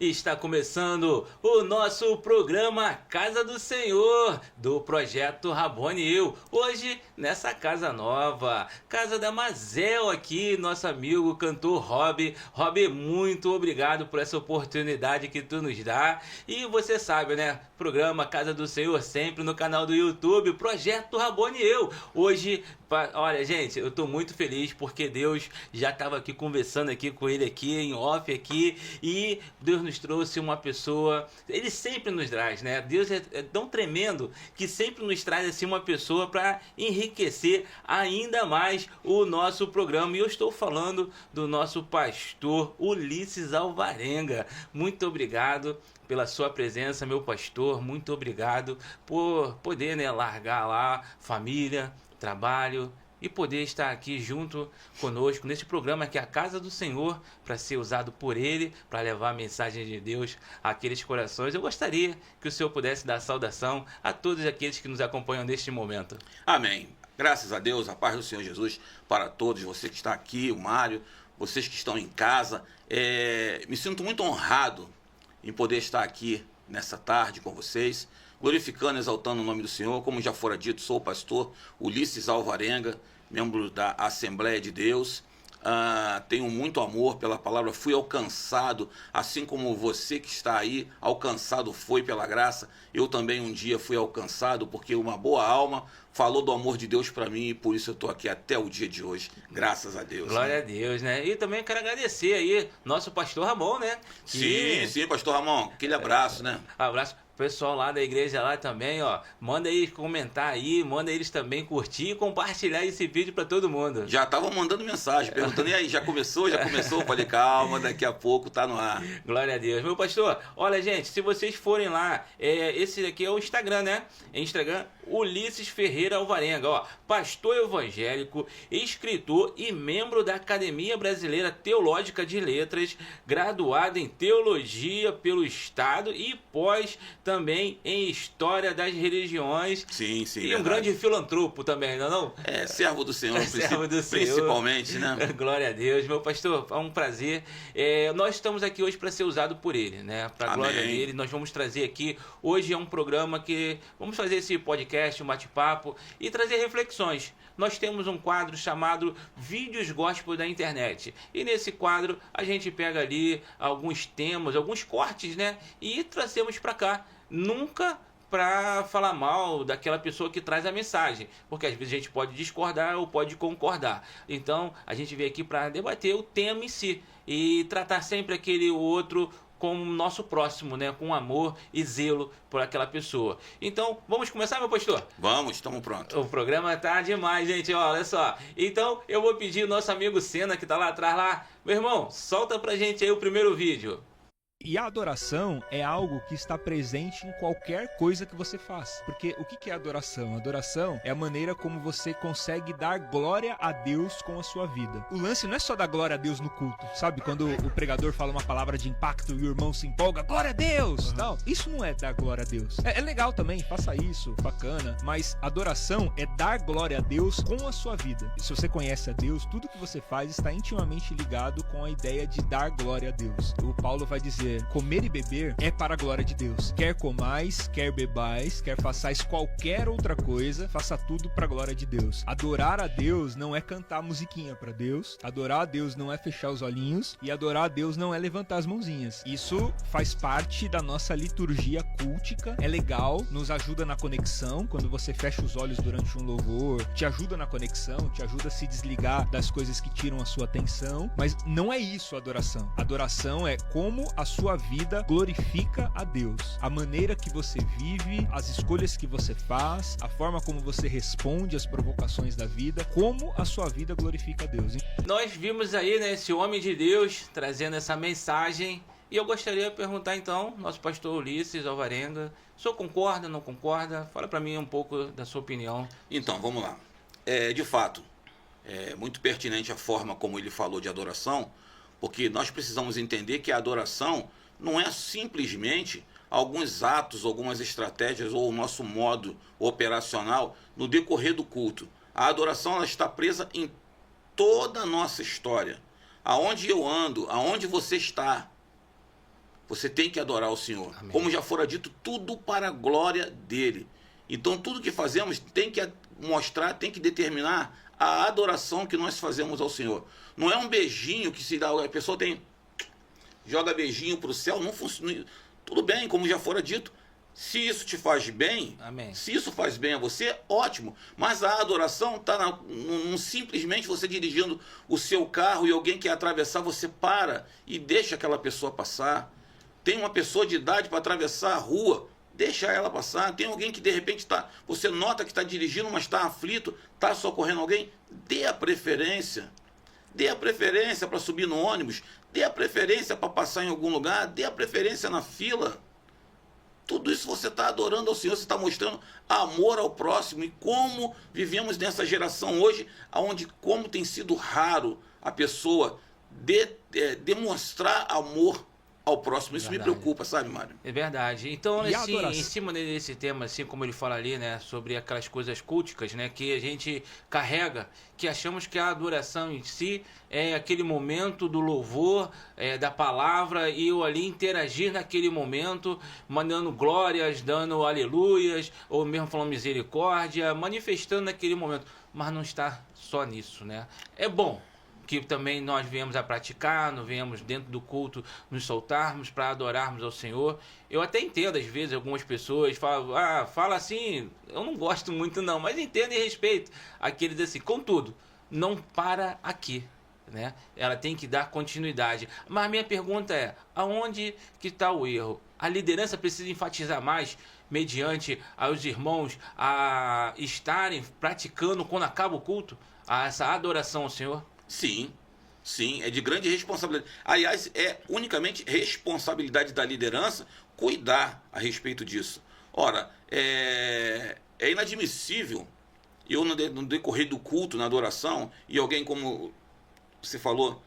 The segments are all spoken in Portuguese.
Está começando o nosso programa Casa do Senhor, do Projeto Rabone e eu. Hoje, nessa casa nova, Casa da Mazel aqui, nosso amigo cantor Rob. Rob, muito obrigado por essa oportunidade que tu nos dá. E você sabe, né? Programa Casa do Senhor sempre no canal do YouTube, Projeto Rabone e eu. Hoje, olha, gente, eu tô muito feliz porque Deus já estava aqui conversando aqui com ele aqui, em off aqui, e Deus nos trouxe uma pessoa, ele sempre nos traz, né? Deus é tão tremendo que sempre nos traz assim uma pessoa para enriquecer ainda mais o nosso programa. E eu estou falando do nosso pastor Ulisses Alvarenga. Muito obrigado pela sua presença, meu pastor. Muito obrigado por poder, né, largar lá família, trabalho e poder estar aqui junto conosco nesse programa que é a Casa do Senhor, para ser usado por Ele, para levar a mensagem de Deus àqueles corações. Eu gostaria que o Senhor pudesse dar saudação a todos aqueles que nos acompanham neste momento. Amém. Graças a Deus, a paz do Senhor Jesus para todos, você que está aqui, o Mário, vocês que estão em casa. Me sinto muito honrado em poder estar aqui nessa tarde com vocês, glorificando e exaltando o nome do Senhor. Como já fora dito, sou o pastor Ulisses Alvarenga, membro da Assembleia de Deus. Tenho muito amor pela palavra, fui alcançado, assim como você que está aí, alcançado foi pela graça. Eu também um dia fui alcançado, porque uma boa alma falou do amor de Deus para mim, e por isso eu estou aqui até o dia de hoje, graças a Deus. Glória a Deus, né? E também quero agradecer aí nosso pastor Ramon, né? Sim, pastor Ramon, aquele abraço, né? Abraço. Pessoal lá da igreja lá também, ó, manda eles comentar aí, manda eles também curtir e compartilhar esse vídeo para todo mundo. Já estavam mandando mensagem, perguntando, e aí, já começou? Falei, calma, daqui a pouco tá no ar. Glória a Deus. Meu pastor, olha, gente, se vocês forem lá, esse aqui é o Instagram, né? Instagram, Ulisses Ferreira Alvarenga, ó, pastor evangélico, escritor e membro da Academia Brasileira Teológica de Letras, graduado em Teologia pelo Estado e pós também em História das Religiões. Sim, e verdade. Um grande filantropo também, não é não? Servo do Senhor, servo do principalmente, Senhor. né? Glória a Deus. Meu pastor, é um prazer. Nós estamos aqui hoje para ser usado por ele, né? Para a glória dele. Nós vamos trazer aqui, hoje é um programa que vamos fazer esse podcast, um bate-papo e trazer reflexões. Nós temos um quadro chamado Vídeos Gospel da Internet. E nesse quadro a gente pega ali alguns temas, alguns cortes, né? E trazemos para cá. Nunca para falar mal daquela pessoa que traz a mensagem, porque às vezes a gente pode discordar ou pode concordar. Então a gente veio aqui para debater o tema em si e tratar sempre aquele outro como nosso próximo, né? Com amor e zelo por aquela pessoa. Então, vamos começar, meu pastor? Vamos, estamos prontos. O programa tá demais, gente, olha só. Então, eu vou pedir o nosso amigo Senna, que tá lá atrás lá. Meu irmão, solta pra gente aí o primeiro vídeo. E a adoração é algo que está presente em qualquer coisa que você faz. Porque o que é adoração? Adoração é a maneira como você consegue dar glória a Deus com a sua vida. O lance não é só dar glória a Deus no culto, sabe? Quando o pregador fala uma palavra de impacto e o irmão se empolga, glória a Deus! Não, isso não é dar glória a Deus. É legal também, faça isso, bacana. Mas adoração é dar glória a Deus com a sua vida. E se você conhece a Deus, tudo que você faz está intimamente ligado com a ideia de dar glória a Deus. O Paulo vai dizer, comer e beber é para a glória de Deus. Quer comais, quer bebais, quer façais qualquer outra coisa, faça tudo para a glória de Deus. Adorar a Deus não é cantar musiquinha para Deus. Adorar a Deus não é fechar os olhinhos. E adorar a Deus não é levantar as mãozinhas. Isso faz parte da nossa liturgia cultica. É legal, nos ajuda na conexão. Quando você fecha os olhos durante um louvor, te ajuda na conexão, te ajuda a se desligar das coisas que tiram a sua atenção. Mas não é isso a adoração. Adoração é como a sua vida glorifica a Deus. A maneira que você vive, as escolhas que você faz, a forma como você responde às provocações da vida, como a sua vida glorifica a Deus. Nós vimos aí, né, esse homem de Deus trazendo essa mensagem. E eu gostaria de perguntar então, nosso pastor Ulisses Alvarenga, o senhor concorda, não concorda? Fala para mim um pouco da sua opinião. Então, vamos lá. De fato, é muito pertinente a forma como ele falou de adoração, porque nós precisamos entender que a adoração não é simplesmente alguns atos, algumas estratégias ou o nosso modo operacional no decorrer do culto. A adoração ela está presa em toda a nossa história. Aonde eu ando, aonde você está, Você tem que adorar o Senhor. Amém. Como já fora dito, tudo para a glória dele. Então, tudo que fazemos tem que mostrar, tem que determinar a adoração que nós fazemos ao Senhor. Não é um beijinho que se dá, a pessoa joga beijinho para o céu, não funciona. Tudo bem, como já fora dito. Se isso te faz bem, Amém. se isso faz bem a você, ótimo. Mas a adoração está simplesmente você dirigindo o seu carro e alguém quer atravessar, você para e deixa aquela pessoa passar. Tem uma pessoa de idade para atravessar a rua, deixa ela passar. Tem alguém que de repente você nota que está dirigindo, mas está aflito, está socorrendo alguém, dê a preferência. Dê a preferência para subir no ônibus, dê a preferência para passar em algum lugar, dê a preferência na fila. Tudo isso você está adorando ao Senhor, você está mostrando amor ao próximo. E como vivemos nessa geração hoje, onde como tem sido raro a pessoa demonstrar amor ao próximo. Isso me preocupa, sabe, Mário? É verdade. Então, E a assim, adoração? em cima desse tema, assim como ele fala ali, né, sobre aquelas coisas culticas, né, que a gente carrega, que achamos que a adoração em si é aquele momento do louvor, da palavra, e eu ali interagir naquele momento, mandando glórias, dando aleluias, ou mesmo falando misericórdia, manifestando naquele momento. Mas não está só nisso, né? É bom que também nós viemos a praticar, nós viemos dentro do culto nos soltarmos para adorarmos ao Senhor. Eu até entendo, às vezes, algumas pessoas falam, fala assim, eu não gosto muito não, mas entendo e respeito aqueles assim. Contudo, não para aqui, né? Ela tem que dar continuidade. Mas a minha pergunta é, aonde que está o erro? A liderança precisa enfatizar mais, mediante aos irmãos a estarem praticando, quando acaba o culto, essa adoração ao Senhor? Sim, sim, é de grande responsabilidade. Aliás, é unicamente responsabilidade da liderança cuidar a respeito disso. Ora, é inadmissível eu, no decorrer do culto, na adoração, e alguém, como você falou,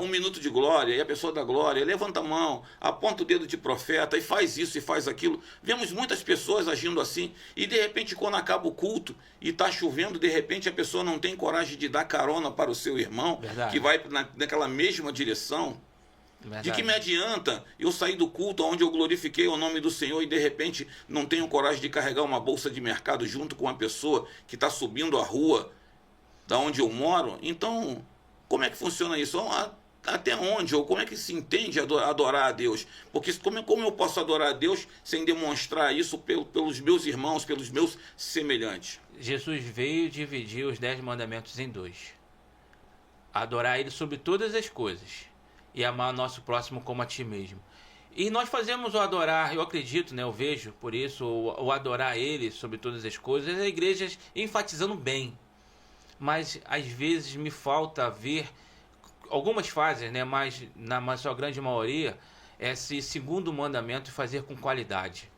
1 minuto de glória, e a pessoa da glória levanta a mão, aponta o dedo de profeta e faz isso e faz aquilo. Vemos muitas pessoas agindo assim, e de repente, quando acaba o culto e está chovendo, de repente a pessoa não tem coragem de dar carona para o seu irmão, Verdade. que vai naquela mesma direção. Verdade. De que me adianta eu sair do culto onde eu glorifiquei o nome do Senhor e de repente não tenho coragem de carregar uma bolsa de mercado junto com a pessoa que está subindo a rua da onde eu moro? Então, como é que funciona isso? Até onde? Ou como é que se entende adorar a Deus? Porque como eu posso adorar a Deus sem demonstrar isso pelos meus irmãos, pelos meus semelhantes? Jesus veio dividir os 10 mandamentos em 2. Adorar Ele sobre todas as coisas e amar o nosso próximo como a ti mesmo. E nós fazemos o adorar, eu acredito, né, eu vejo, por isso, o adorar Ele sobre todas as coisas, as igrejas enfatizando bem. Mas às vezes me falta ver, algumas fazem, né, mas na sua grande maioria, esse segundo mandamento fazer com qualidade.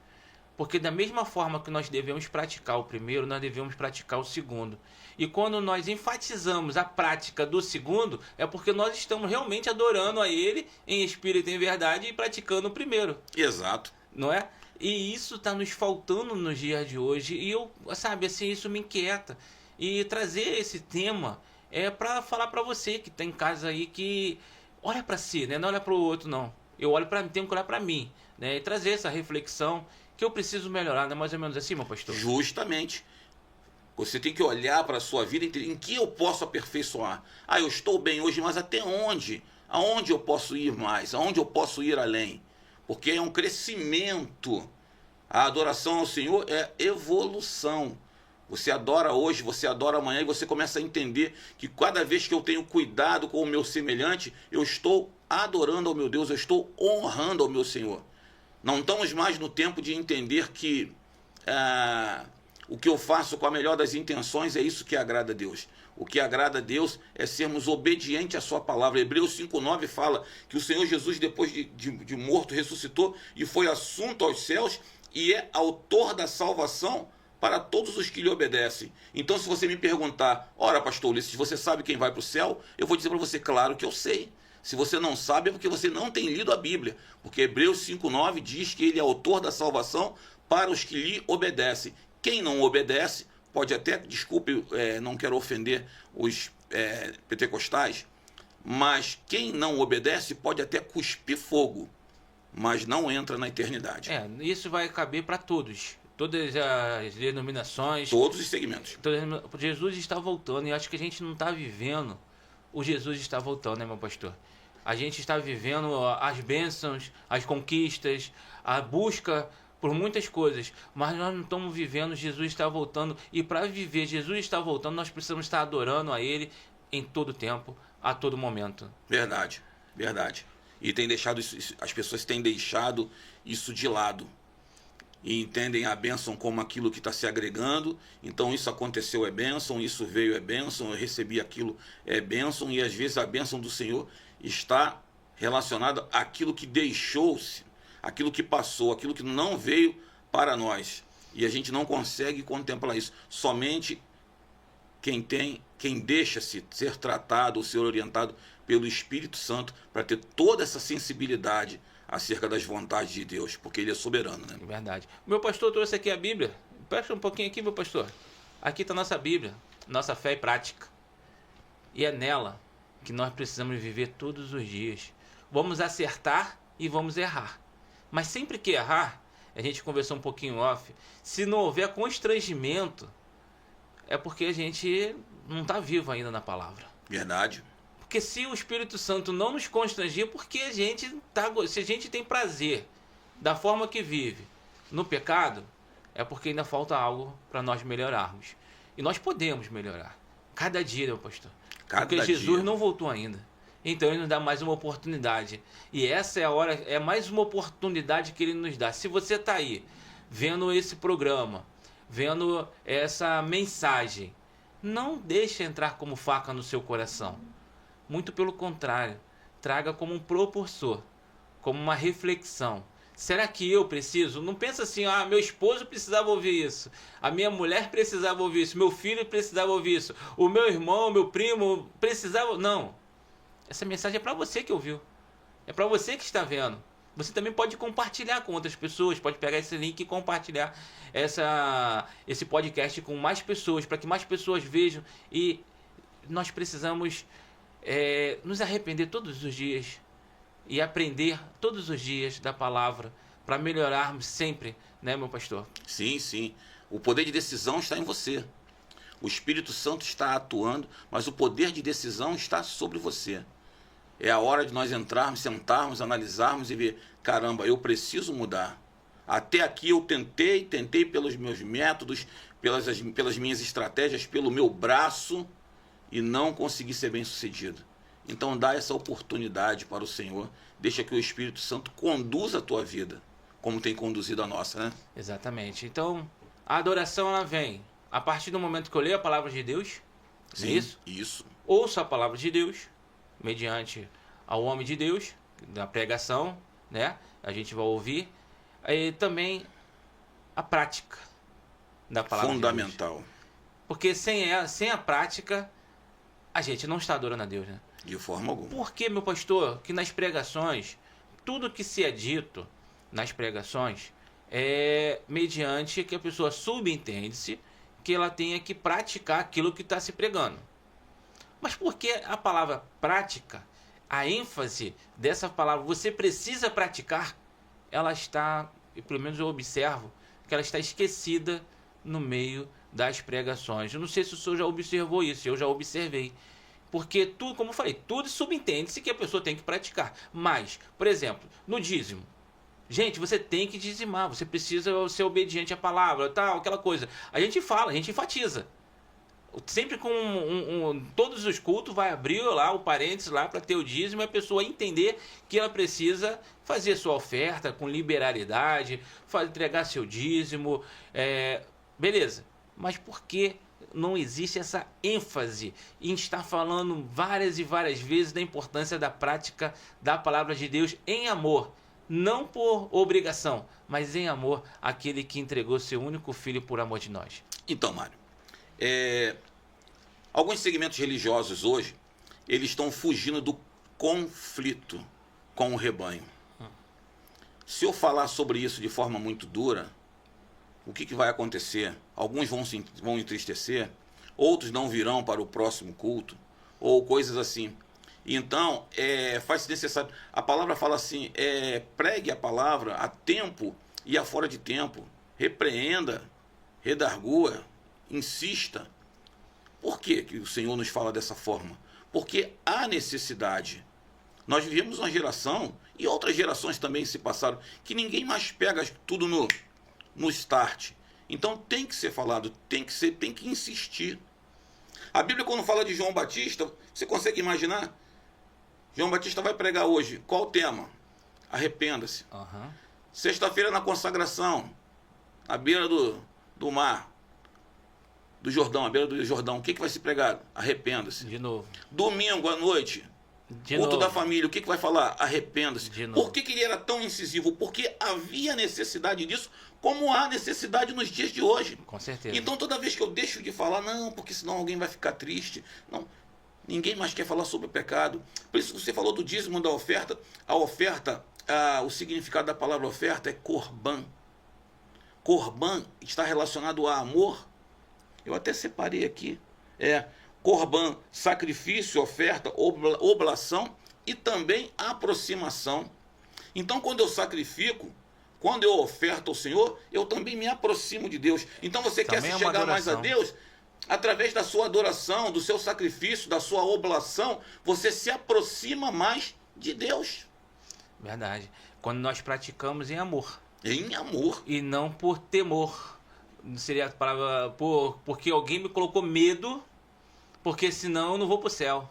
Porque da mesma forma que nós devemos praticar o primeiro, nós devemos praticar o segundo. E quando nós enfatizamos a prática do segundo, é porque nós estamos realmente adorando a Ele em espírito e em verdade e praticando o primeiro. Exato. Não é? E isso está nos faltando nos dias de hoje. E eu, sabe, assim, isso me inquieta. E trazer esse tema é para falar para você que está em casa aí que olha para si, né? Não olha para o outro, não. Eu olho para mim, tenho que olhar para mim, né? E trazer essa reflexão que eu preciso melhorar, não é mais ou menos assim, meu pastor? Justamente. Você tem que olhar para a sua vida e entender em que eu posso aperfeiçoar. Eu estou bem hoje, mas até onde? Aonde eu posso ir mais? Aonde eu posso ir além? Porque é um crescimento. A adoração ao Senhor é evolução. Você adora hoje, você adora amanhã e você começa a entender que cada vez que eu tenho cuidado com o meu semelhante, eu estou adorando ao meu Deus, eu estou honrando ao meu Senhor. Não estamos mais no tempo de entender que o que eu faço com a melhor das intenções é isso que agrada a Deus. O que agrada a Deus é sermos obedientes à sua palavra. Hebreus 5,9 fala que o Senhor Jesus, depois de morto, ressuscitou e foi assunto aos céus e é autor da salvação para todos os que lhe obedecem. Então, se você me perguntar, ora, pastor Ulisses, você sabe quem vai para o céu? Eu vou dizer para você, claro que eu sei. Se você não sabe, é porque você não tem lido a Bíblia. Porque Hebreus 5,9 diz que ele é autor da salvação para os que lhe obedecem. Quem não obedece, pode até, desculpe, não quero ofender os pentecostais, mas quem não obedece pode até cuspir fogo. mas não entra na eternidade. Isso vai caber para todos. Todas as denominações. Todos os segmentos. Jesus está voltando e acho que a gente não está vivendo o Jesus está voltando, né, meu pastor? A gente está vivendo as bênçãos, as conquistas, a busca por muitas coisas, mas nós não estamos vivendo Jesus está voltando. E para viver Jesus está voltando, nós precisamos estar adorando a Ele em todo tempo, a todo momento. Verdade, verdade. E tem deixado isso, as pessoas têm deixado isso de lado. E entendem a bênção como aquilo que está se agregando. Então isso aconteceu é bênção, isso veio é bênção, eu recebi aquilo é bênção. E às vezes a bênção do Senhor está relacionada àquilo que deixou-se, aquilo que passou, aquilo que não veio para nós. E a gente não consegue contemplar isso. Somente quem deixa-se ser tratado ou ser orientado pelo Espírito Santo para ter toda essa sensibilidade acerca das vontades de Deus, porque Ele é soberano, né? Verdade. Meu pastor trouxe aqui a Bíblia. Presta um pouquinho aqui, meu pastor. Aqui está a nossa Bíblia, nossa fé e prática. E é nela que nós precisamos viver todos os dias. Vamos acertar e vamos errar. Mas sempre que errar, a gente conversou um pouquinho off, se não houver constrangimento, é porque a gente não está vivo ainda na palavra. Verdade. Porque se o Espírito Santo não nos constrangir, porque se a gente tem prazer da forma que vive no pecado, é porque ainda falta algo para nós melhorarmos. E nós podemos melhorar. Cada dia, meu pastor. Porque Jesus não voltou ainda. Então Ele nos dá mais uma oportunidade. E essa é a hora, é mais uma oportunidade que Ele nos dá. Se você está aí, vendo esse programa, vendo essa mensagem, não deixe entrar como faca no seu coração. Muito pelo contrário, traga como um propulsor, como uma reflexão. Será que eu preciso? Não pensa assim, meu esposo precisava ouvir isso, a minha mulher precisava ouvir isso, meu filho precisava ouvir isso, o meu irmão, meu primo precisava... Não, essa mensagem é para você que ouviu, é para você que está vendo. Você também pode compartilhar com outras pessoas, pode pegar esse link e compartilhar esse podcast com mais pessoas, para que mais pessoas vejam. E nós precisamos nos arrepender todos os dias e aprender todos os dias da palavra para melhorarmos sempre, né, meu pastor? Sim, sim. O poder de decisão está em você. O Espírito Santo está atuando, mas o poder de decisão está sobre você. É a hora de nós entrarmos, sentarmos, analisarmos e ver, caramba, eu preciso mudar. Até aqui eu tentei pelos meus métodos, pelas minhas estratégias, pelo meu braço, e não consegui ser bem sucedido. Então dá essa oportunidade para o Senhor, deixa que o Espírito Santo conduza a tua vida, como tem conduzido a nossa, né? Exatamente. Então, a adoração ela vem a partir do momento que eu leio a palavra de Deus. Sim, é isso? Isso. Ouço a palavra de Deus, mediante ao homem de Deus, da pregação, né? A gente vai ouvir. E também a prática da palavra de Deus. Fundamental. Porque sem a prática, a gente não está adorando a Deus, né? De forma alguma. Por que, meu pastor, que nas pregações, tudo que se é dito nas pregações é mediante que a pessoa subentende-se que ela tenha que praticar aquilo que está se pregando. Mas por que a palavra prática, a ênfase dessa palavra, você precisa praticar, ela está, e pelo menos eu observo, que ela está esquecida no meio das pregações. Eu não sei se o senhor já observou isso, eu já observei. Porque tudo, como eu falei, tudo subentende-se que a pessoa tem que praticar. Mas, por exemplo, no dízimo. Gente, você tem que dizimar, você precisa ser obediente à palavra, tal, aquela coisa. A gente fala, a gente enfatiza. Sempre com todos os cultos vai abrir lá o parênteses lá para ter o dízimo e a pessoa entender que ela precisa fazer sua oferta com liberalidade, entregar seu dízimo, beleza. Mas por que não existe essa ênfase em estar falando várias e várias vezes da importância da prática da palavra de Deus em amor? Não por obrigação, mas em amor àquele que entregou seu único filho por amor de nós. Então, Mário, alguns segmentos religiosos hoje, eles estão fugindo do conflito com o rebanho. Se eu falar sobre isso de forma muito dura, o que vai acontecer? Alguns vão entristecer, outros não virão para o próximo culto, ou coisas assim. Então, faz-se necessário. A palavra fala assim: pregue a palavra a tempo e a fora de tempo. Repreenda, redargua, insista. Por que o Senhor nos fala dessa forma? Porque há necessidade. Nós vivemos uma geração, e outras gerações também se passaram, que ninguém mais pega tudo no start. Então tem que ser falado, tem que insistir. A Bíblia, quando fala de João Batista, você consegue imaginar? João Batista vai pregar hoje. Qual o tema? Arrependa-se. Uhum. Sexta-feira na consagração, à beira do mar, do Jordão, à beira do Jordão. O que vai ser pregado? Arrependa-se. De novo. Domingo à noite, culto da família. O que vai falar? Arrependa-se. Por que ele era tão incisivo? Porque havia necessidade disso, como há necessidade nos dias de hoje. Com certeza. Então toda vez que eu deixo de falar, não, porque senão alguém vai ficar triste. Não, ninguém mais quer falar sobre o pecado. Por isso que você falou do dízimo, da oferta. A oferta, o significado da palavra oferta é corban. Corban está relacionado a amor. Eu até separei aqui. Corban, sacrifício, oferta, oblação e também aproximação. Então, quando eu sacrifico, quando eu oferto ao Senhor, eu também me aproximo de Deus. Então, você também quer se chegar mais a Deus? Através da sua adoração, do seu sacrifício, da sua oblação, você se aproxima mais de Deus. Verdade. Quando nós praticamos em amor. Em amor. E não por temor. Seria a palavra porque alguém me colocou medo, porque senão eu não vou para o céu.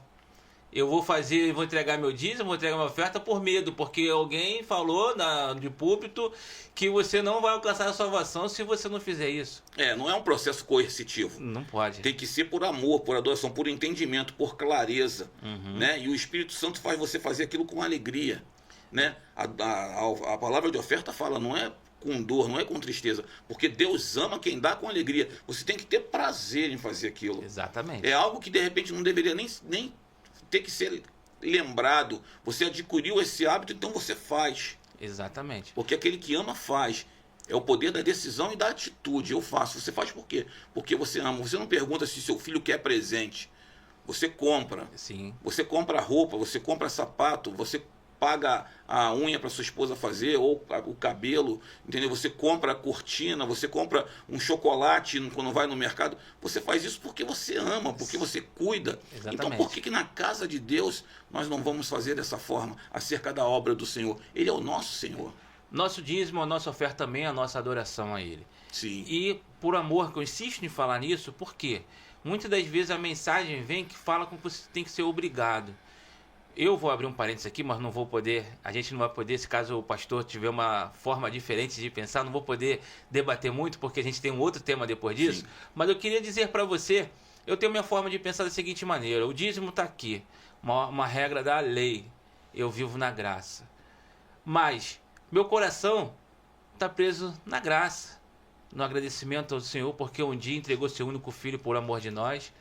Eu vou entregar meu dízimo, vou entregar minha oferta por medo, porque alguém falou de púlpito que você não vai alcançar a salvação se você não fizer isso. Não é um processo coercitivo. Não pode. Tem que ser por amor, por adoração, por entendimento, por clareza. Né? E o Espírito Santo faz você fazer aquilo com alegria. Né? A palavra de oferta fala, não é com dor, não é com tristeza, porque Deus ama quem dá com alegria. Você tem que ter prazer em fazer aquilo. Exatamente. É algo que de repente não deveria nem ter que ser lembrado. Você adquiriu esse hábito, então você faz. Exatamente. Porque aquele que ama faz. É o poder da decisão e da atitude. Eu faço. Você faz por quê? Porque você ama. Você não pergunta se seu filho quer presente. Você compra. Sim. Você compra roupa, você compra sapato, você paga a unha para sua esposa fazer, ou o cabelo, entendeu? Você compra a cortina, você compra um chocolate quando vai no mercado. Você faz isso porque você ama, porque você cuida. Exatamente. Então por que na casa de Deus nós não vamos fazer dessa forma acerca da obra do Senhor? Ele é o nosso Senhor. Nosso dízimo, a nossa oferta também é a nossa adoração a Ele. Sim. E por amor, que eu insisto em falar nisso, porque muitas das vezes a mensagem vem que fala com que você tem que ser obrigado. Eu vou abrir um parênteses aqui, mas não vou poder, a gente não vai poder, se caso o pastor tiver uma forma diferente de pensar, não vou poder debater muito, porque a gente tem um outro tema depois disso. Sim. Mas eu queria dizer para você, eu tenho minha forma de pensar da seguinte maneira: o dízimo está aqui, uma regra da lei, eu vivo na graça. Mas meu coração está preso na graça, no agradecimento ao Senhor, porque um dia entregou seu único filho por amor de nós.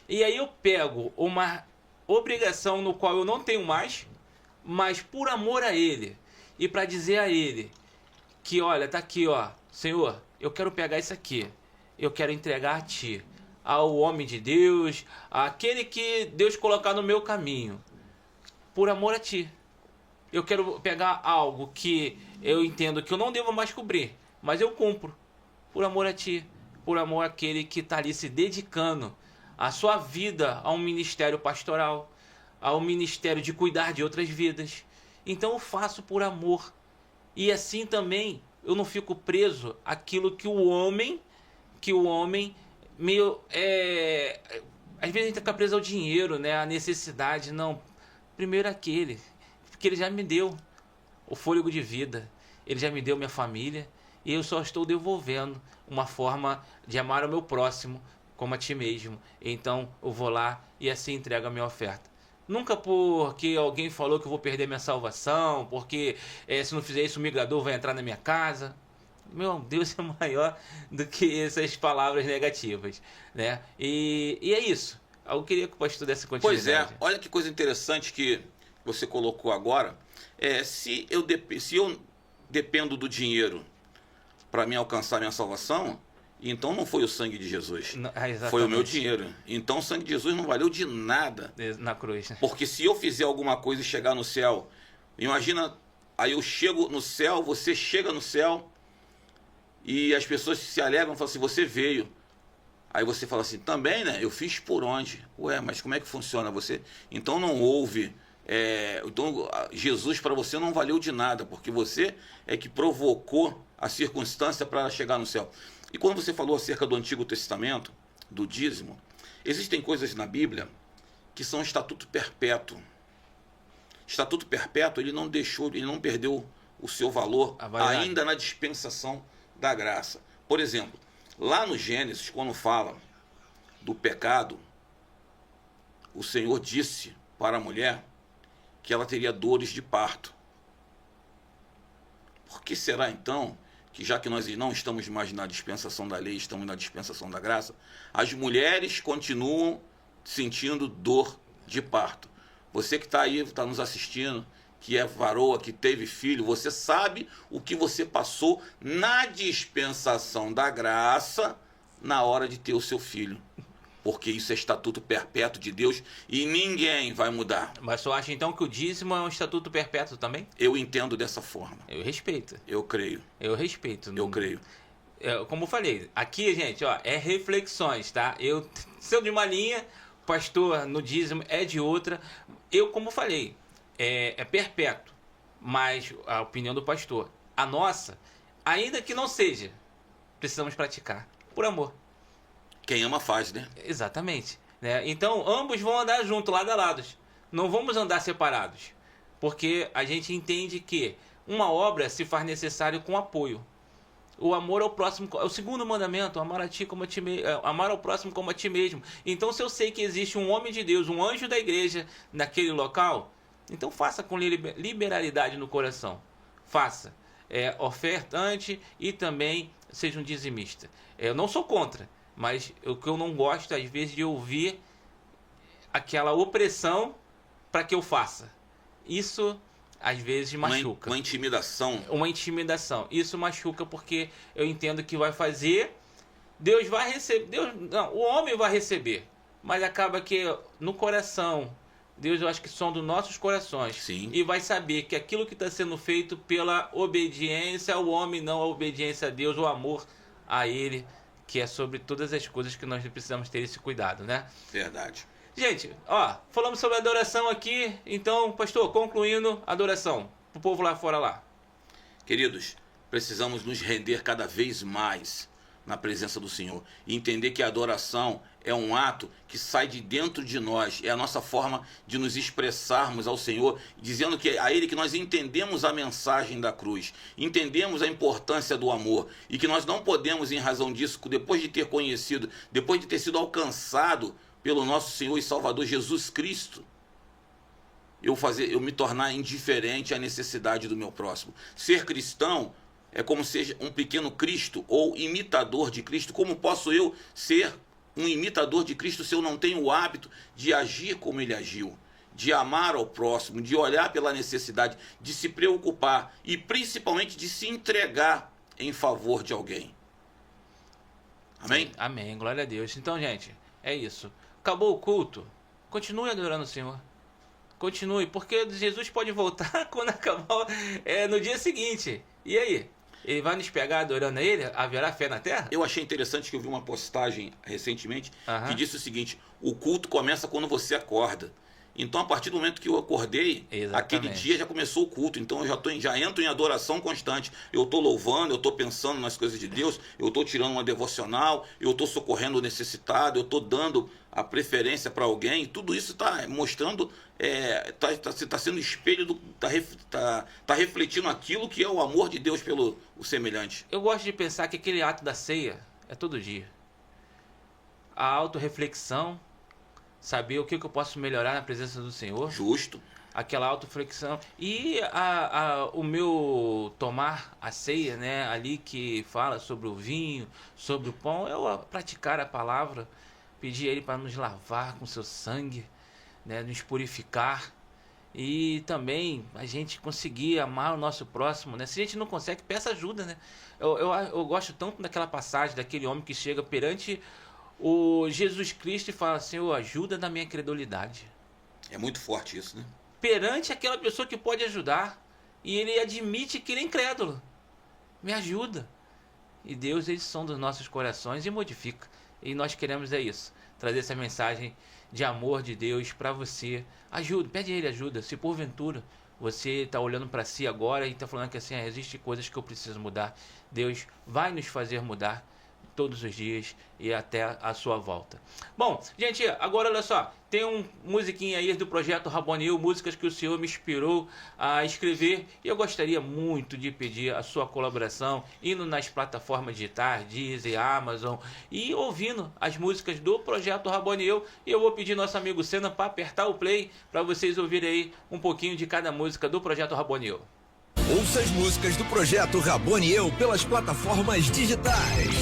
E aí eu pego uma obrigação no qual eu não tenho mais, mas por amor a Ele, e para dizer a Ele que, olha, tá aqui, ó, Senhor, eu quero pegar isso aqui, eu quero entregar a Ti, ao homem de Deus, àquele que Deus colocar no meu caminho, por amor a Ti. Eu quero pegar algo que eu entendo que eu não devo mais cobrir, mas eu cumpro, por amor a Ti, por amor àquele que está ali se dedicando a sua vida a um ministério pastoral, ao ministério de cuidar de outras vidas. Então eu faço por amor. E assim também eu não fico preso àquilo que o homem meio às vezes a gente fica preso ao dinheiro, né, à necessidade. Não, primeiro aquele, porque ele já me deu o fôlego de vida, ele já me deu minha família, e eu só estou devolvendo uma forma de amar o meu próximo como a Ti mesmo. Então eu vou lá e assim entrego a minha oferta. Nunca porque alguém falou que eu vou perder minha salvação, porque se não fizer isso o migrador vai entrar na minha casa. Meu Deus é maior do que essas palavras negativas, né? E é isso. Eu queria que o pastor desse continuidade. Pois é, olha que coisa interessante que você colocou agora. Se eu dependo do dinheiro para me alcançar minha salvação, Então não foi o sangue de Jesus, Exatamente. foi o meu dinheiro. Então o sangue de Jesus não valeu de nada. Na cruz, né? Porque se eu fizer alguma coisa e chegar no céu, imagina, aí eu chego no céu, você chega no céu e as pessoas se alegram, falam assim, você veio. Aí você fala assim, também, né? Eu fiz por onde? Ué, mas como é que funciona você? Então não houve... então Jesus para você não valeu de nada, porque você é que provocou a circunstância para chegar no céu. E quando você falou acerca do Antigo Testamento, do dízimo, existem coisas na Bíblia que são estatuto perpétuo. Estatuto perpétuo, ele não perdeu o seu valor ainda na dispensação da graça. Por exemplo, lá no Gênesis, quando fala do pecado, o Senhor disse para a mulher que ela teria dores de parto. Por que será então que, já que nós não estamos mais na dispensação da lei, estamos na dispensação da graça, as mulheres continuam sentindo dor de parto? Você que está aí, está nos assistindo, que é varoa, que teve filho, você sabe o que você passou na dispensação da graça na hora de ter o seu filho. Porque isso é estatuto perpétuo de Deus e ninguém vai mudar. Mas tu acha então que o dízimo é um estatuto perpétuo também? Eu entendo dessa forma. Eu respeito. Eu creio. Eu respeito. Eu creio. Como eu falei, aqui, gente, ó, é reflexões, tá? Eu sou de uma linha, pastor no dízimo é de outra. Eu, como falei, é perpétuo, mas a opinião do pastor, a nossa, ainda que não seja, precisamos praticar, por amor. Quem ama faz, né? Exatamente. Né? Então, ambos vão andar juntos, lado a lado. Não vamos andar separados. Porque a gente entende que uma obra se faz necessário com apoio. O amor ao próximo, é o segundo mandamento, amar ao próximo como a ti mesmo. Então, se eu sei que existe um homem de Deus, um anjo da igreja naquele local, então faça com liberalidade no coração. Faça. Ofertante e também seja um dizimista. Eu não sou contra. Mas o que eu não gosto, às vezes, de ouvir aquela opressão para que eu faça. Isso, às vezes, machuca. Uma intimidação. Uma intimidação. Isso machuca porque eu entendo que vai fazer, Deus vai receber, o homem vai receber. Mas acaba que no coração, Deus, eu acho que sonda os nossos corações. Sim. E vai saber que aquilo que está sendo feito pela obediência ao homem, não a obediência a Deus, o amor a Ele, que é sobre todas as coisas que nós precisamos ter esse cuidado, né? Verdade. Gente, ó, falamos sobre adoração aqui, então, pastor, concluindo, adoração, pro povo lá fora lá. Queridos, precisamos nos render cada vez mais na presença do Senhor e entender que a adoração é um ato que sai de dentro de nós, é a nossa forma de nos expressarmos ao Senhor, dizendo que a Ele que nós entendemos a mensagem da cruz, entendemos a importância do amor e que nós não podemos, em razão disso, depois de ter conhecido, depois de ter sido alcançado pelo nosso Senhor e Salvador Jesus Cristo, eu me tornar indiferente à necessidade do meu próximo. Ser cristão é como seja um pequeno Cristo ou imitador de Cristo. Como posso eu ser um imitador de Cristo se eu não tenho o hábito de agir como ele agiu, de amar ao próximo, de olhar pela necessidade, de se preocupar e principalmente de se entregar em favor de alguém? Amém? Sim, amém, glória a Deus. Então, gente, é isso. Acabou o culto, continue adorando o Senhor. Continue, porque Jesus pode voltar quando acabar no dia seguinte. E aí? Ele vai nos pegar adorando a Ele? Haverá fé na terra? Eu achei interessante que eu vi uma postagem recentemente que disse o seguinte: o culto começa quando você acorda. Então, a partir do momento que eu acordei, aquele dia já começou o culto. Então, eu já entro em adoração constante. Eu estou louvando, eu estou pensando nas coisas de Deus, eu estou tirando uma devocional, eu estou socorrendo o necessitado, eu estou dando a preferência para alguém. Tudo isso está mostrando, está sendo espelho, está refletindo aquilo que é o amor de Deus pelo o semelhante. Eu gosto de pensar que aquele ato da ceia é todo dia. A autorreflexão, saber o que eu posso melhorar na presença do Senhor. Justo. Aquela autoreflexão. E o meu tomar a ceia, né, ali que fala sobre o vinho, sobre o pão, eu praticar a palavra, pedir a Ele para nos lavar com seu sangue, né, nos purificar. e também a gente conseguir amar o nosso próximo, né? Se a gente não consegue, peça ajuda, né? Eu gosto tanto daquela passagem daquele homem que chega perante o Jesus Cristo e fala: Senhor, ajuda na minha credulidade. É muito forte isso, né? Perante aquela pessoa que pode ajudar, e ele admite que ele é incrédulo. Me ajuda. E Deus, ele sonda os nossos corações e modifica. E nós queremos isso, trazer essa mensagem de amor de Deus para você. Ajuda, pede a Ele ajuda. Se porventura você está olhando para si agora e está falando que assim, existem coisas que eu preciso mudar, Deus vai nos fazer mudar todos os dias e até a sua volta. Bom, gente, agora olha só, tem um musiquinha aí do Projeto Rabonil, músicas que o Senhor me inspirou a escrever, e eu gostaria muito de pedir a sua colaboração, indo nas plataformas digitais, Deezer, Amazon, e ouvindo as músicas do Projeto Rabonil, e eu vou pedir nosso amigo Senna para apertar o play, para vocês ouvirem aí um pouquinho de cada música do Projeto Rabonil. Ouça as músicas do Projeto Raboniel pelas plataformas digitais.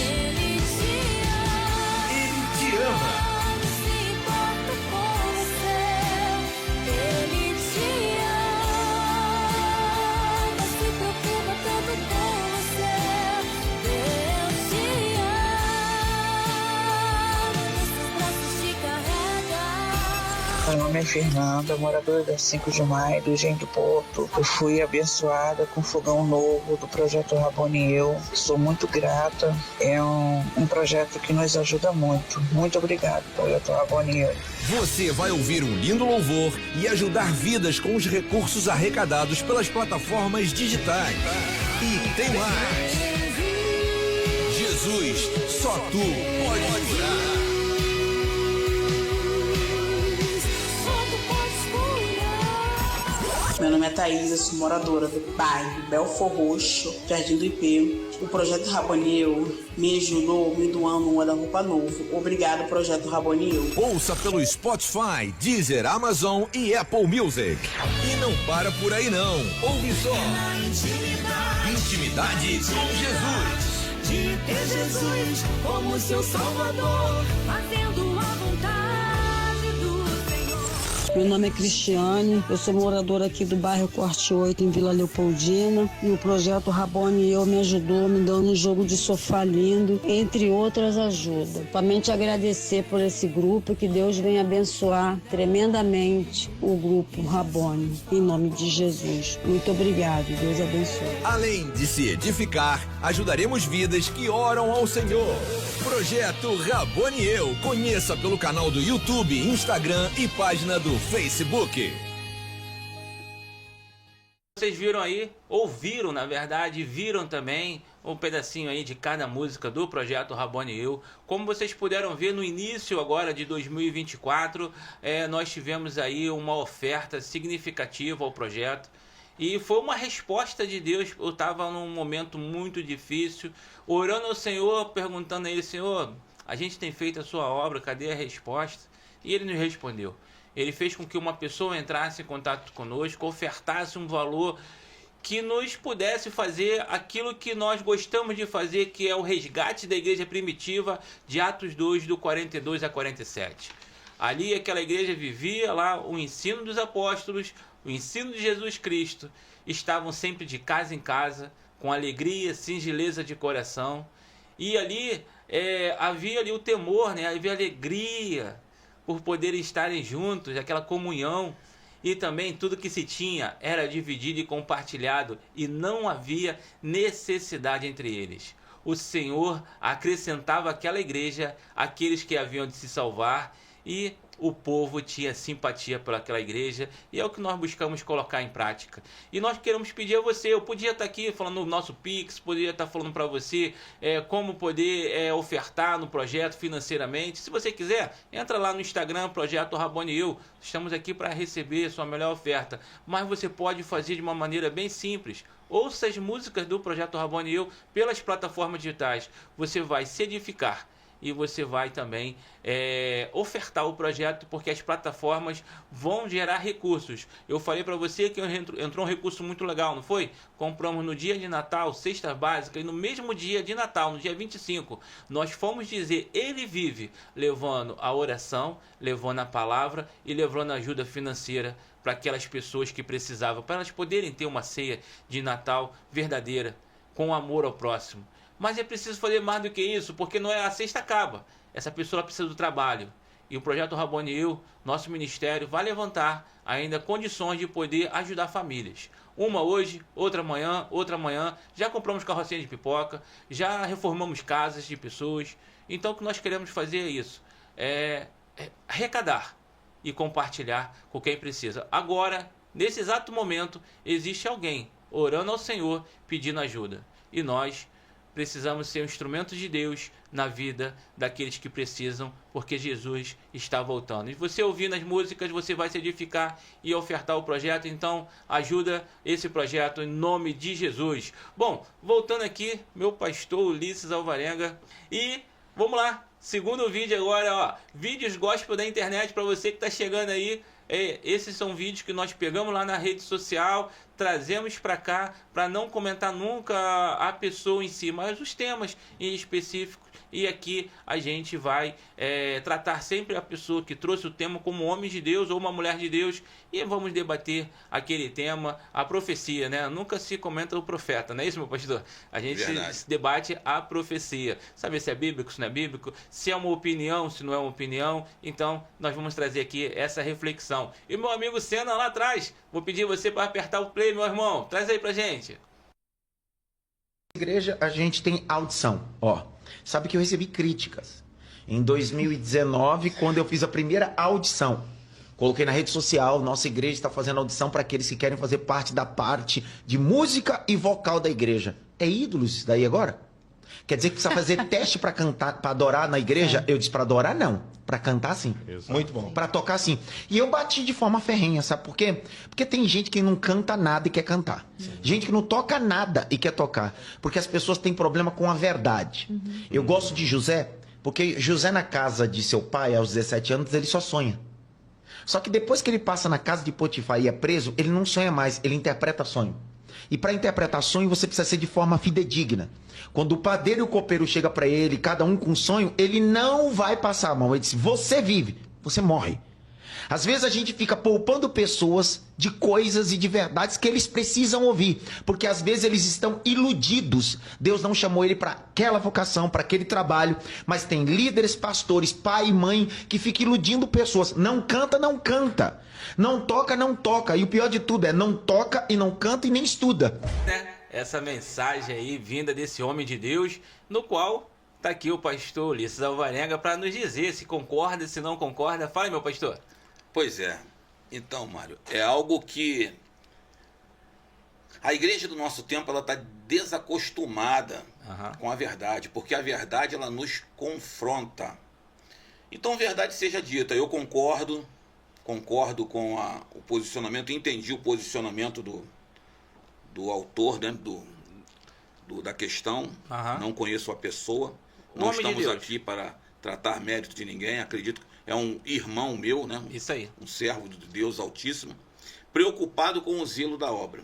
Ele te ama. Meu nome é Fernanda, moradora da 5 de Maio, do Engenho do Porto. Eu fui abençoada com o fogão novo do Projeto Raboniel. Sou muito grata. É um projeto que nos ajuda muito. Muito obrigado, Projeto Raboniel. Você vai ouvir um lindo louvor e ajudar vidas com os recursos arrecadados pelas plataformas digitais. E tem mais. Jesus, só tu pode curar. Meu nome é Thaís, eu sou moradora do bairro Belfor Roxo, Jardim do Ipê. O Projeto Raboniel me ajudou me doando um guarda-roupa novo. Obrigado, Projeto Raboniel. Ouça pelo Spotify, Deezer, Amazon e Apple Music. E não para por aí não. Ouve só. Intimidade com Jesus. De ter Jesus como seu Salvador, fazendo a vontade do Senhor. Meu nome é Cristiane, eu sou moradora aqui do bairro Corte 8, em Vila Leopoldina, e o Projeto Raboniel me ajudou, me dando um jogo de sofá lindo, entre outras ajudas. Somente agradecer por esse grupo, que Deus venha abençoar tremendamente o grupo Rabone, em nome de Jesus. Muito obrigado, Deus abençoe. Além de se edificar, ajudaremos vidas que oram ao Senhor. Projeto Raboniel, conheça pelo canal do YouTube, Instagram e página do Facebook. Vocês viram aí, ouviram na verdade, viram também um pedacinho aí de cada música do Projeto Raboniel. Como vocês puderam ver no início agora de 2024, nós tivemos aí uma oferta significativa ao projeto. E foi uma resposta de Deus. Eu estava num momento muito difícil, orando ao Senhor, perguntando a Ele: Senhor, a gente tem feito a sua obra, cadê a resposta? E Ele nos respondeu. Ele fez com que uma pessoa entrasse em contato conosco, ofertasse um valor que nos pudesse fazer aquilo que nós gostamos de fazer, que é o resgate da igreja primitiva de Atos 2, do 42 a 47. Ali aquela igreja vivia lá o ensino dos apóstolos, o ensino de Jesus Cristo. Estavam sempre de casa em casa, com alegria, singeleza de coração. E ali havia ali o temor, né? Havia alegria por poderem estarem juntos, aquela comunhão. E também tudo que se tinha era dividido e compartilhado, e não havia necessidade entre eles. O Senhor acrescentava àquela igreja aqueles que haviam de se salvar, e o povo tinha simpatia por aquela igreja, e é o que nós buscamos colocar em prática. E nós queremos pedir a você, eu podia estar aqui falando no nosso Pix, poderia estar falando para você como poder ofertar no projeto financeiramente. Se você quiser, entra lá no Instagram, Projeto Raboniel, estamos aqui para receber a sua melhor oferta. Mas você pode fazer de uma maneira bem simples. Ouça as músicas do Projeto Raboniel pelas plataformas digitais. Você vai se edificar. E você vai também ofertar o projeto, porque as plataformas vão gerar recursos. Eu falei para você que entrou um recurso muito legal, não foi? Compramos no dia de Natal, cesta básica, e no mesmo dia de Natal, no dia 25, nós fomos dizer: Ele vive, levando a oração, levando a palavra e levando a ajuda financeira para aquelas pessoas que precisavam, para elas poderem ter uma ceia de Natal verdadeira, com amor ao próximo. Mas é preciso fazer mais do que isso, porque não é a cesta acaba. Essa pessoa precisa do trabalho. E o Projeto Rabboni Eu, nosso ministério, vai levantar ainda condições de poder ajudar famílias. Uma hoje, outra amanhã. Já compramos carrocinha de pipoca, já reformamos casas de pessoas. Então o que nós queremos fazer é isso. É arrecadar e compartilhar com quem precisa. Agora, nesse exato momento, existe alguém orando ao Senhor, pedindo ajuda. E nós precisamos ser um instrumento de Deus na vida daqueles que precisam, porque Jesus está voltando. E você ouvindo as músicas, você vai se edificar e ofertar o projeto. Então, ajuda esse projeto em nome de Jesus. Bom, voltando aqui, meu pastor Ulisses Alvarenga. E vamos lá, segundo vídeo agora, ó, vídeos gospel da internet para você que está chegando aí. Esses são vídeos que nós pegamos lá na rede social, trazemos para cá, para não comentar nunca a pessoa em si, mas os temas em específico. E aqui a gente vai tratar sempre a pessoa que trouxe o tema como homem de Deus ou uma mulher de Deus, e vamos debater aquele tema, a profecia, né? Nunca se comenta o profeta, não é isso, meu pastor? A gente se debate a profecia, saber se é bíblico, se não é bíblico, se é uma opinião, se não é uma opinião. Então nós vamos trazer aqui essa reflexão. E meu amigo Senna lá atrás, vou pedir você para apertar o play, meu irmão, traz aí pra gente. Igreja, a gente tem audição, ó. Sabe que eu recebi críticas em 2019, quando eu fiz a primeira audição. Coloquei na rede social, nossa igreja está fazendo audição para aqueles que querem fazer parte da parte de música e vocal da igreja. É ídolos isso daí agora? Quer dizer que precisa fazer teste para cantar, para adorar na igreja? Eu disse para adorar não, para cantar sim. Exato. Muito bom. Para tocar sim. E eu bati de forma ferrenha, sabe por quê? Porque tem gente que não canta nada e quer cantar. Sim. Gente que não toca nada e quer tocar. Porque as pessoas têm problema com a verdade. Eu gosto de José, porque José na casa de seu pai, aos 17 anos, ele só sonha. Só que depois que ele passa na casa de Potifar e é preso, ele não sonha mais, ele interpreta sonho. E para interpretar sonho, você precisa ser de forma fidedigna. Quando o padeiro e o copeiro chegam para ele, cada um com um sonho, ele não vai passar a mão. Ele diz, você vive, você morre. Às vezes a gente fica poupando pessoas de coisas e de verdades que eles precisam ouvir. Porque às vezes eles estão iludidos. Deus não chamou ele para aquela vocação, para aquele trabalho. Mas tem líderes, pastores, pai e mãe que ficam iludindo pessoas. Não canta, não canta. Não toca, não toca. E o pior de tudo é não toca e não canta e nem estuda. Essa mensagem aí vinda desse homem de Deus, no qual tá aqui o pastor Ulisses Alvarenga para nos dizer se concorda, se não concorda. Fala, meu pastor. Pois é. Então, Mário, é algo que a igreja do nosso tempo ela está desacostumada com a verdade, porque a verdade ela nos confronta. Então, verdade seja dita, eu concordo com o posicionamento, entendi o posicionamento do autor, né, da questão, não conheço a pessoa, não estamos aqui para tratar mérito de ninguém, acredito que é um irmão meu, né? Isso aí. Um servo de Deus Altíssimo, preocupado com o zelo da obra.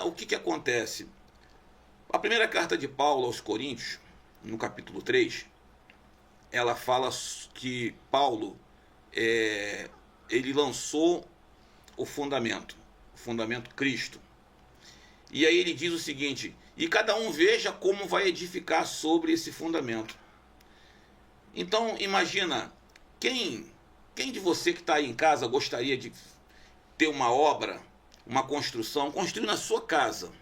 O que acontece? A primeira carta de Paulo aos Coríntios, no capítulo 3, ela fala que Paulo, ele lançou o fundamento Cristo. E aí ele diz o seguinte, e cada um veja como vai edificar sobre esse fundamento. Então, imagina, quem de você que está aí em casa gostaria de ter uma obra, uma construção, construir na sua casa.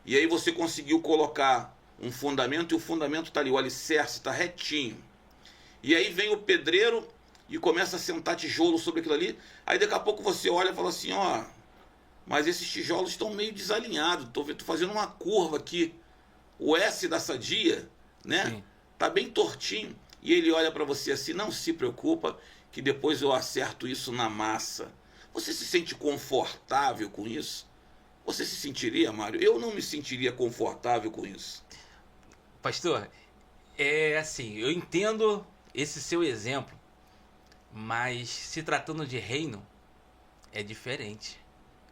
E aí você conseguiu colocar um fundamento e o fundamento está ali, o alicerce está retinho. E aí vem o pedreiro e começa a sentar tijolo sobre aquilo ali. Aí daqui a pouco você olha e fala assim, ó, mas esses tijolos estão meio desalinhados, estou fazendo uma curva aqui. O S da sadia, né? Sim. Tá bem tortinho. E ele olha para você assim, não se preocupa, que depois eu acerto isso na massa. Você se sente confortável com isso? Você se sentiria, Mário? Eu não me sentiria confortável com isso. Pastor, é assim, eu entendo esse seu exemplo, mas se tratando de reino, é diferente.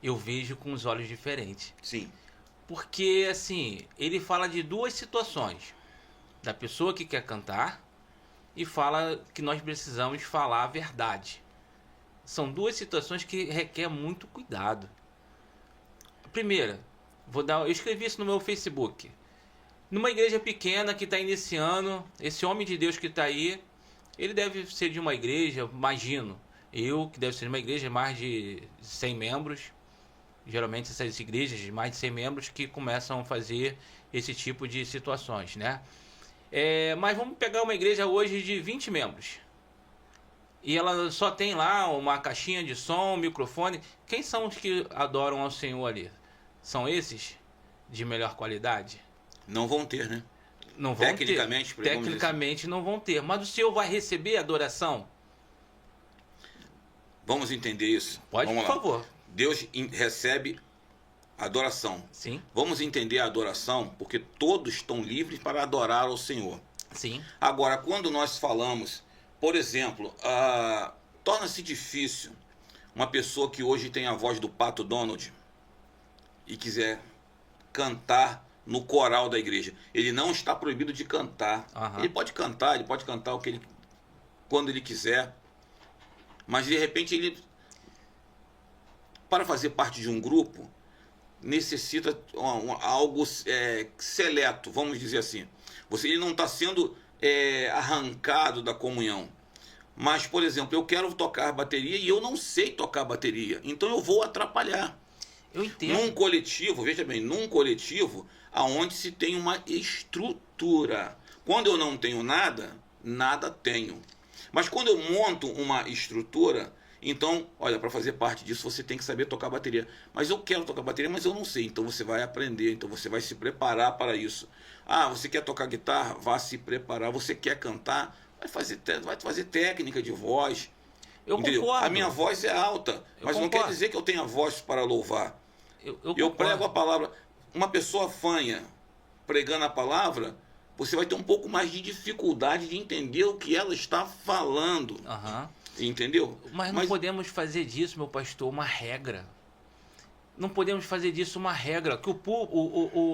Eu vejo com os olhos diferentes. Sim. Porque, assim, ele fala de duas situações. Da pessoa que quer cantar e fala que nós precisamos falar a verdade. são duas situações que requer muito cuidado. A primeira, eu escrevi isso no meu Facebook. Numa igreja pequena que está iniciando, esse homem de Deus que está aí, ele deve ser de uma igreja, imagino, que deve ser de uma igreja de mais de 100 membros, geralmente essas igrejas de mais de 100 membros que começam a fazer esse tipo de situações, né? Mas vamos pegar uma igreja hoje de 20 membros. E ela só tem lá uma caixinha de som, um microfone. Quem são os que adoram ao Senhor ali? São esses de melhor qualidade? Não vão ter, né? Não vão Tecnicamente, ter. Tecnicamente não vão ter. Mas o Senhor vai receber adoração? Vamos entender isso. Pode, Vamos por lá. favor. Deus recebe adoração. Sim. Vamos entender a adoração, porque todos estão livres para adorar ao Senhor. Sim. Agora, quando nós falamos, por exemplo, torna-se difícil uma pessoa que hoje tem a voz do Pato Donald e quiser cantar no coral da igreja. Ele não está proibido de cantar. Aham. Ele pode cantar quando ele quiser. Mas de repente ele, para fazer parte de um grupo, necessita algo seleto, vamos dizer assim. Ele não está sendo arrancado da comunhão. Mas, por exemplo, eu quero tocar bateria e eu não sei tocar bateria. Então eu vou atrapalhar. Eu entendo. Num coletivo, veja bem, aonde se tem uma estrutura. Quando eu não tenho nada, nada tenho. Mas quando eu monto uma estrutura, então, olha, para fazer parte disso você tem que saber tocar bateria. Mas eu quero tocar bateria, mas eu não sei. Então você vai aprender, então você vai se preparar para isso. Você quer tocar guitarra? Vá se preparar. Você quer cantar? Vai fazer técnica de voz. Eu concordo. A minha voz é alta, mas não quer dizer que eu tenha voz para louvar. Eu prego a palavra. Uma pessoa fanha pregando a palavra, você vai ter um pouco mais de dificuldade de entender o que ela está falando. Aham. Entendeu? Mas não podemos fazer disso, meu pastor, uma regra. Não podemos fazer disso uma regra. Que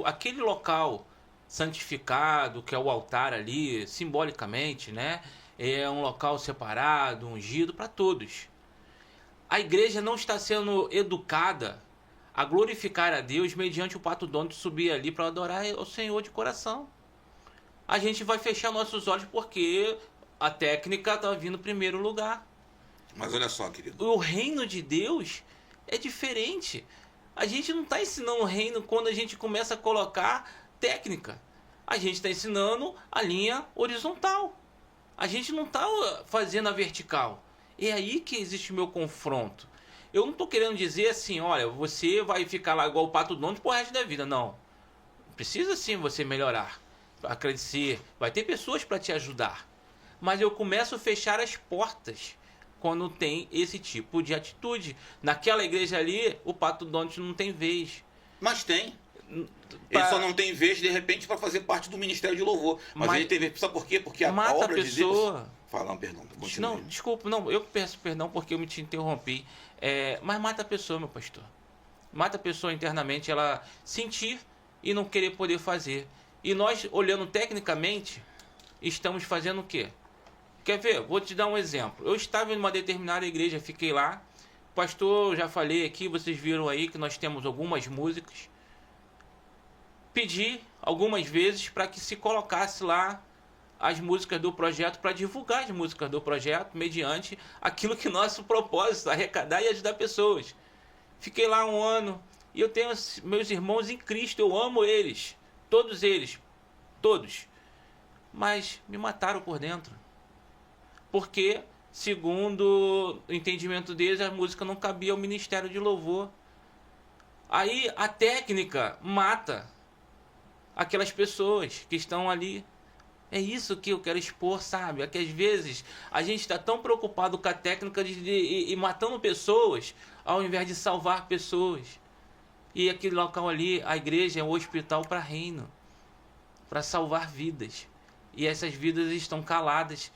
aquele local santificado, que é o altar ali, simbolicamente, né? É um local separado, ungido para todos. A igreja não está sendo educada a glorificar a Deus mediante o Pato Donald subir ali para adorar o Senhor de coração. A gente vai fechar nossos olhos porque a técnica está vindo em primeiro lugar. Mas olha só, querido. O reino de Deus é diferente. A gente não está ensinando o reino quando a gente começa a colocar técnica. A gente está ensinando a linha horizontal. A gente não está fazendo a vertical. É aí que existe o meu confronto. Eu não estou querendo dizer assim, olha, você vai ficar lá igual o Pato Donald pro resto da vida. Não. Precisa sim você melhorar. Crescer. Vai ter pessoas para te ajudar. Mas eu começo a fechar as portas quando tem esse tipo de atitude. Naquela igreja ali, o Pato Donald não tem vez. Mas tem. Ele só não tem vez, de repente, para fazer parte do Ministério de Louvor. Mas ele tem vez. Sabe por quê? Porque a obra de Deus... Fala, perdão. Continue. Não, desculpa. Não, eu peço perdão porque eu me te interrompi. Mas mata a pessoa, meu pastor. Mata a pessoa internamente, ela sentir e não querer poder fazer. E nós, olhando tecnicamente, estamos fazendo o quê? Quer ver? Vou te dar um exemplo. Eu estava em uma determinada igreja, fiquei lá. Pastor, já falei aqui, vocês viram aí que nós temos algumas músicas. Pedi algumas vezes para que se colocasse lá as músicas do projeto, para divulgar as músicas do projeto, mediante aquilo que nosso propósito, arrecadar e ajudar pessoas. Fiquei lá 1 ano e eu tenho meus irmãos em Cristo, eu amo eles, todos eles, todos. Mas me mataram por dentro. Porque, segundo o entendimento deles, a música não cabia ao ministério de louvor. Aí a técnica mata aquelas pessoas que estão ali. É isso que eu quero expor, sabe? É que às vezes a gente está tão preocupado com a técnica e matando pessoas, ao invés de salvar pessoas. E aquele local ali, a igreja é um hospital para reino, para salvar vidas. E essas vidas estão caladas,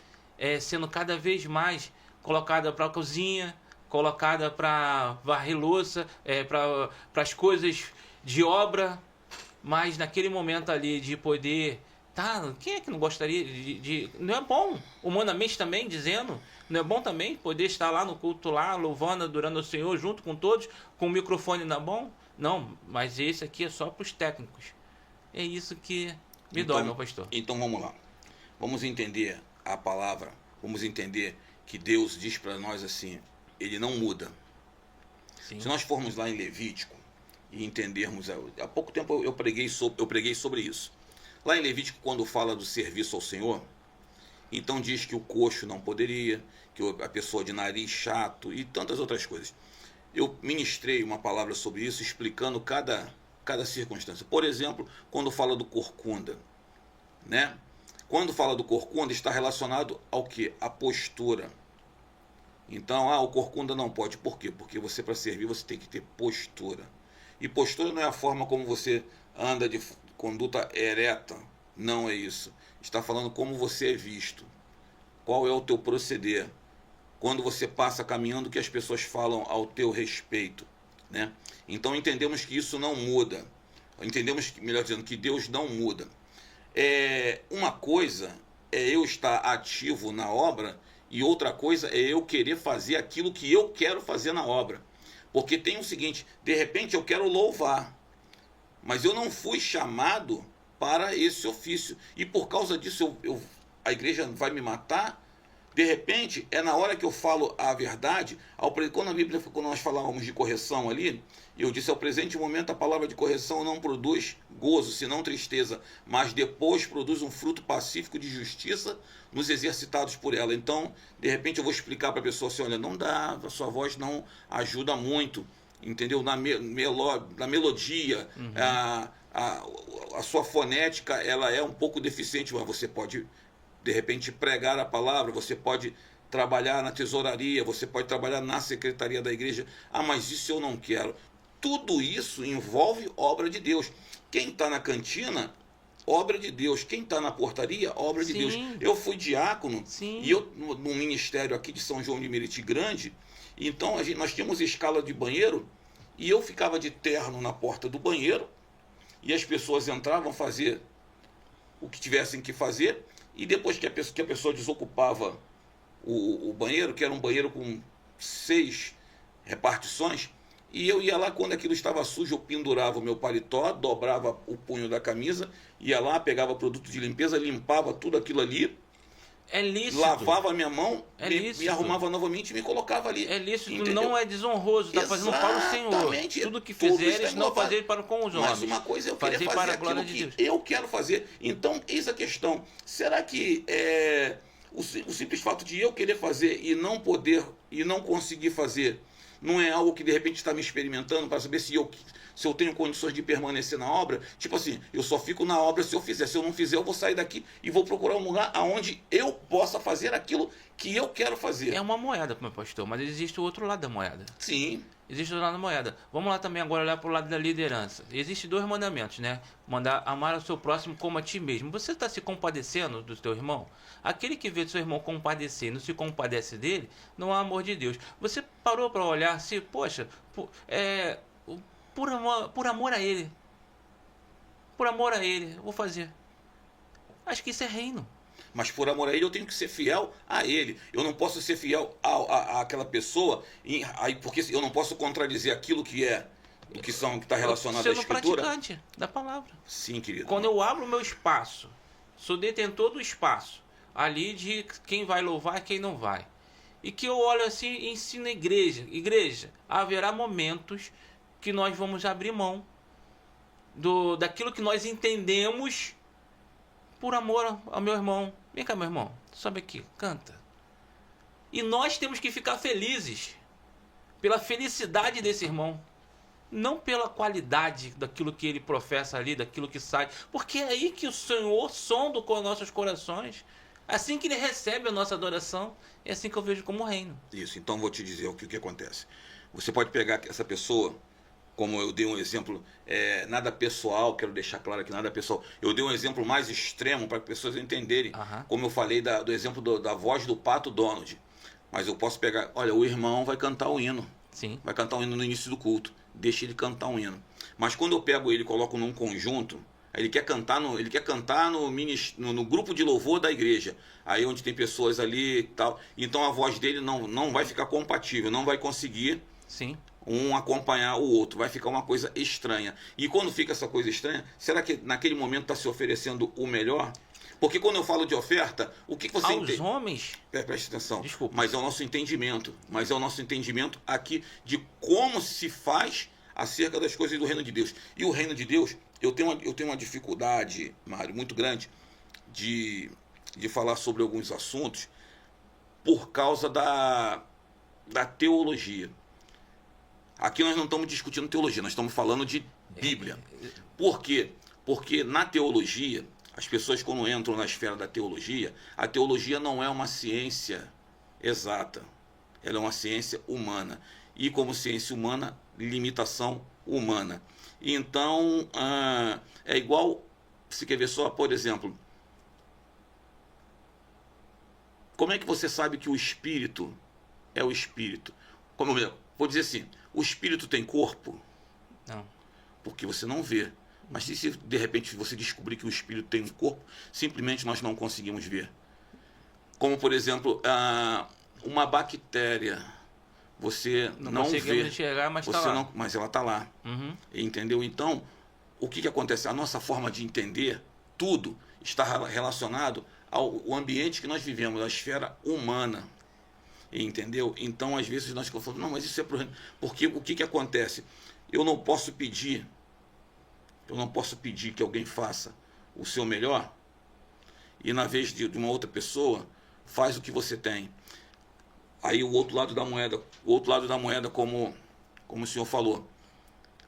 sendo cada vez mais colocada para a cozinha, colocada para varrer louça, para as coisas de obra. Mas naquele momento ali de poder... quem é que não gostaria de... Não é bom, humanamente também, dizendo, Não é bom também poder estar lá no culto, lá, louvando, adorando ao Senhor, junto com todos, com o microfone na mão? Não, mas esse aqui é só para os técnicos. É isso que me dói, meu pastor. Então vamos lá. Vamos entender a palavra, vamos entender que Deus diz para nós assim, ele não muda. Sim. Se nós formos lá em Levítico e entendermos, há pouco tempo eu preguei sobre isso. Lá em Levítico, quando fala do serviço ao Senhor, então diz que o coxo não poderia, que a pessoa de nariz chato e tantas outras coisas. Eu ministrei uma palavra sobre isso, explicando cada circunstância. Por exemplo, quando fala do corcunda, né? Quando fala do corcunda, está relacionado ao quê? A postura. Então, o corcunda não pode. Por quê? Porque você, para servir, você tem que ter postura. E postura não é a forma como você anda de conduta ereta. Não é isso. Está falando como você é visto. Qual é o teu proceder. Quando você passa caminhando, que as pessoas falam ao teu respeito, né? Então entendemos que isso não muda. Entendemos, melhor dizendo, que Deus não muda. Uma coisa é eu estar ativo na obra e outra coisa é eu querer fazer aquilo que eu quero fazer na obra. Porque tem o seguinte, de repente eu quero louvar, mas eu não fui chamado para esse ofício. E por causa disso a igreja vai me matar? De repente, é na hora que eu falo a verdade, quando a Bíblia, quando nós falávamos de correção ali, eu disse, ao presente momento a palavra de correção não produz gozo, senão tristeza, mas depois produz um fruto pacífico de justiça nos exercitados por ela. Então, de repente eu vou explicar para a pessoa assim, olha, não dá, a sua voz não ajuda muito, entendeu? Na melodia, a sua fonética, ela é um pouco deficiente, mas você pode de repente pregar a palavra, você pode trabalhar na tesouraria, você pode trabalhar na secretaria da igreja. Mas isso eu não quero. Tudo isso envolve obra de Deus. Quem está na cantina, obra de Deus. Quem está na portaria, obra de Deus. Eu fui diácono, e eu no ministério aqui de São João de Meriti Grande, então nós tínhamos escala de banheiro, e eu ficava de terno na porta do banheiro, e as pessoas entravam fazer o que tivessem que fazer, e depois que a pessoa desocupava o banheiro, que era um banheiro com 6 repartições, e eu ia lá, quando aquilo estava sujo, eu pendurava o meu paletó, dobrava o punho da camisa, ia lá, pegava produto de limpeza, limpava tudo aquilo ali, lavava a minha mão, me arrumava novamente e me colocava ali. É lícito, entendeu? Não é desonroso, está fazendo para o Senhor. Tudo que fizeres, não fazer para com os homens. Mas uma coisa é eu querer fazer aquilo que eu quero fazer. Então, eis a questão. Será que o simples fato de eu querer fazer e não poder, e não conseguir fazer, não é algo que de repente está me experimentando para saber se eu tenho condições de permanecer na obra? Tipo assim, eu só fico na obra se eu fizer. Se eu não fizer, eu vou sair daqui e vou procurar um lugar onde eu possa fazer aquilo que eu quero fazer. É uma moeda, meu pastor, mas existe o outro lado da moeda. Sim. Existe o outro lado da moeda. Vamos lá também agora olhar para o lado da liderança. Existem 2 mandamentos, né? Amar ao seu próximo como a ti mesmo. Você está se compadecendo do teu irmão? Aquele que vê seu irmão compadecer e não se compadece dele, não há amor de Deus. Você parou para olhar se, poxa, por amor a ele. Por amor a ele, eu vou fazer. Acho que isso é reino. Mas por amor a ele eu tenho que ser fiel a ele. Eu não posso ser fiel àquela pessoa, porque eu não posso contradizer aquilo que está relacionado à Escritura. Praticante da palavra. Sim, querido. Quando eu abro o meu espaço, sou detentor do espaço, ali de quem vai louvar e quem não vai. E que eu olho assim e ensino a igreja, haverá momentos que nós vamos abrir mão daquilo que nós entendemos por amor ao meu irmão. Vem cá, meu irmão, sobe aqui, canta. E nós temos que ficar felizes pela felicidade desse irmão, não pela qualidade daquilo que ele professa ali, daquilo que sai, porque é aí que o Senhor sonda com os nossos corações. Assim que ele recebe a nossa adoração, é assim que eu vejo como reino. Isso, então vou te dizer o que acontece. Você pode pegar essa pessoa, como eu dei um exemplo, nada pessoal, quero deixar claro aqui, nada pessoal. Eu dei um exemplo mais extremo para as pessoas entenderem, como eu falei do exemplo da voz do Pato Donald. Mas eu posso pegar, olha, o irmão vai cantar o hino. Sim. Vai cantar o hino no início do culto. Deixa ele cantar um hino. Mas quando eu pego ele e coloco num conjunto, Ele quer cantar no grupo de louvor da igreja, aí onde tem pessoas ali e tal. Então a voz dele não vai ficar compatível, não vai conseguir Sim. um acompanhar o outro, vai ficar uma coisa estranha. E quando fica essa coisa estranha, será que naquele momento está se oferecendo o melhor? Porque quando eu falo de oferta, o que você Aos homens? Preste atenção. Desculpa. Mas é o nosso entendimento. Aqui de como se faz acerca das coisas do reino de Deus. E o reino de Deus, eu tenho uma dificuldade, Mário, muito grande de falar sobre alguns assuntos por causa da teologia. Aqui nós não estamos discutindo teologia, nós estamos falando de Bíblia. Por quê? Porque na teologia, as pessoas quando entram na esfera da teologia, a teologia não é uma ciência exata, ela é uma ciência humana. E como ciência humana, limitação humana. Então, é igual, você quer ver só, por exemplo, como é que você sabe que o espírito é o espírito? Vou dizer assim, o espírito tem corpo? Não. Porque você não vê. Mas se de repente você descobrir que o espírito tem um corpo, simplesmente nós não conseguimos ver. Como, por exemplo, uma bactéria. Você não vê. Enxergar, mas você tá lá. Não, mas ela está lá. Uhum. Entendeu? Então, o que acontece? A nossa forma de entender tudo está relacionado ao ambiente que nós vivemos, a esfera humana. Entendeu? Então, às vezes, nós falamos, não, mas isso é porque o que acontece? Eu não posso pedir que alguém faça o seu melhor e, na vez de uma outra pessoa, faz o que você tem. Aí o outro lado da moeda, como o senhor falou,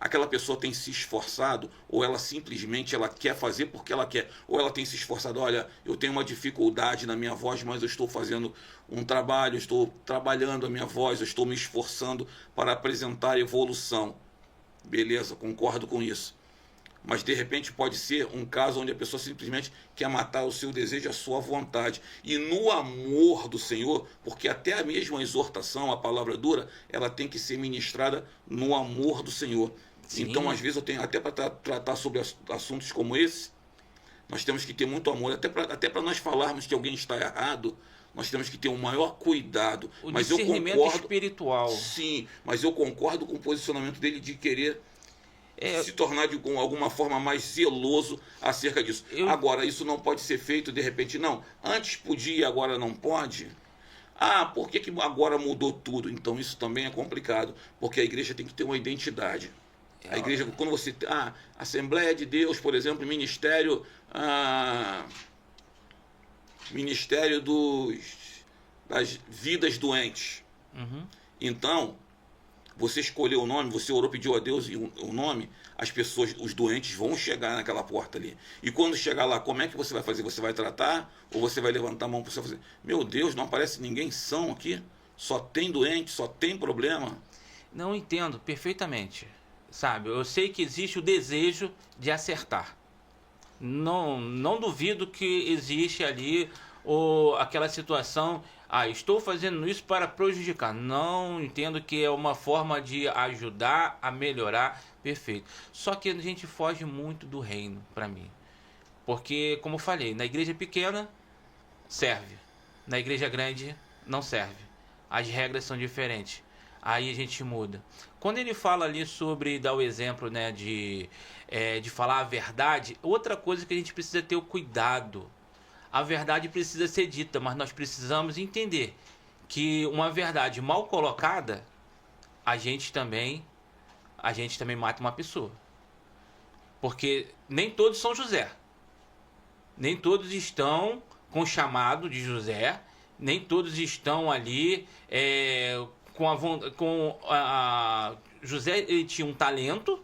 aquela pessoa tem se esforçado, ou ela simplesmente quer fazer porque ela quer, ou ela tem se esforçado, olha, eu tenho uma dificuldade na minha voz, mas eu estou fazendo um trabalho, eu estou trabalhando a minha voz, eu estou me esforçando para apresentar evolução. Beleza, concordo com isso. Mas de repente pode ser um caso onde a pessoa simplesmente quer matar o seu desejo, a sua vontade. E no amor do Senhor, porque até a mesma exortação, a palavra dura, ela tem que ser ministrada no amor do Senhor. Sim. Então, às vezes, eu tenho até para tratar sobre assuntos como esse, nós temos que ter muito amor. Até para nós falarmos que alguém está errado, nós temos que ter um maior cuidado. O mas discernimento eu concordo, espiritual. Sim, mas eu concordo com o posicionamento dele de querer se tornar de alguma forma mais zeloso acerca disso. Agora, isso não pode ser feito de repente, não. Antes podia e agora não pode. Por que agora mudou tudo? Então isso também é complicado, porque a igreja tem que ter uma identidade. A igreja, quando você... Assembleia de Deus, por exemplo, ministério das vidas doentes. Uhum. Então, você escolheu o nome, você orou, pediu a Deus o nome, as pessoas, os doentes vão chegar naquela porta ali. E quando chegar lá, como é que você vai fazer? Você vai tratar ou você vai levantar a mão para você fazer? Meu Deus, não aparece ninguém são aqui? Só tem doente, só tem problema? Não entendo perfeitamente. Sabe, eu sei que existe o desejo de acertar. Não duvido que existe ali aquela situação... estou fazendo isso para prejudicar. Não entendo que é uma forma de ajudar a melhorar. Perfeito. Só que a gente foge muito do reino, para mim. Porque, como eu falei, na igreja pequena, serve. Na igreja grande, não serve. As regras são diferentes. Aí a gente muda. Quando ele fala ali sobre, dar o exemplo, né, de falar a verdade, outra coisa que a gente precisa ter o cuidado. A verdade precisa ser dita, mas nós precisamos entender que uma verdade mal colocada, a gente também mata uma pessoa. Porque nem todos são José. Nem todos estão com o chamado de José. Nem todos estão ali José, ele tinha um talento.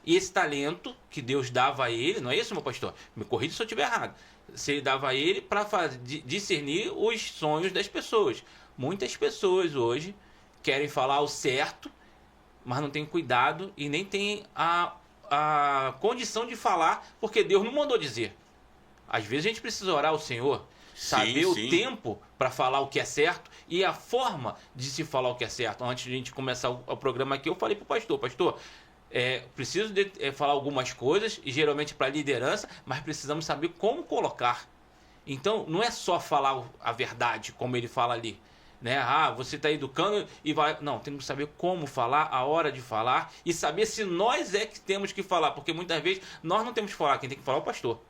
E esse talento que Deus dava a ele, não é isso, meu pastor? Me corrija se eu estiver errado. Se ele dava a ele para discernir os sonhos das pessoas. Muitas pessoas hoje querem falar o certo, mas não tem cuidado e nem tem a condição de falar, porque Deus não mandou dizer. Às vezes a gente precisa orar ao Senhor, saber o tempo para falar o que é certo e a forma de se falar o que é certo. Antes de a gente começar o programa aqui, eu falei para o pastor, preciso falar algumas coisas, e geralmente para liderança, mas precisamos saber como colocar. Então, não é só falar a verdade, como ele fala ali, né? Você está educando e vai... Não, temos que saber como falar, a hora de falar, e saber se nós é que temos que falar, porque muitas vezes nós não temos que falar, quem tem que falar é o pastor.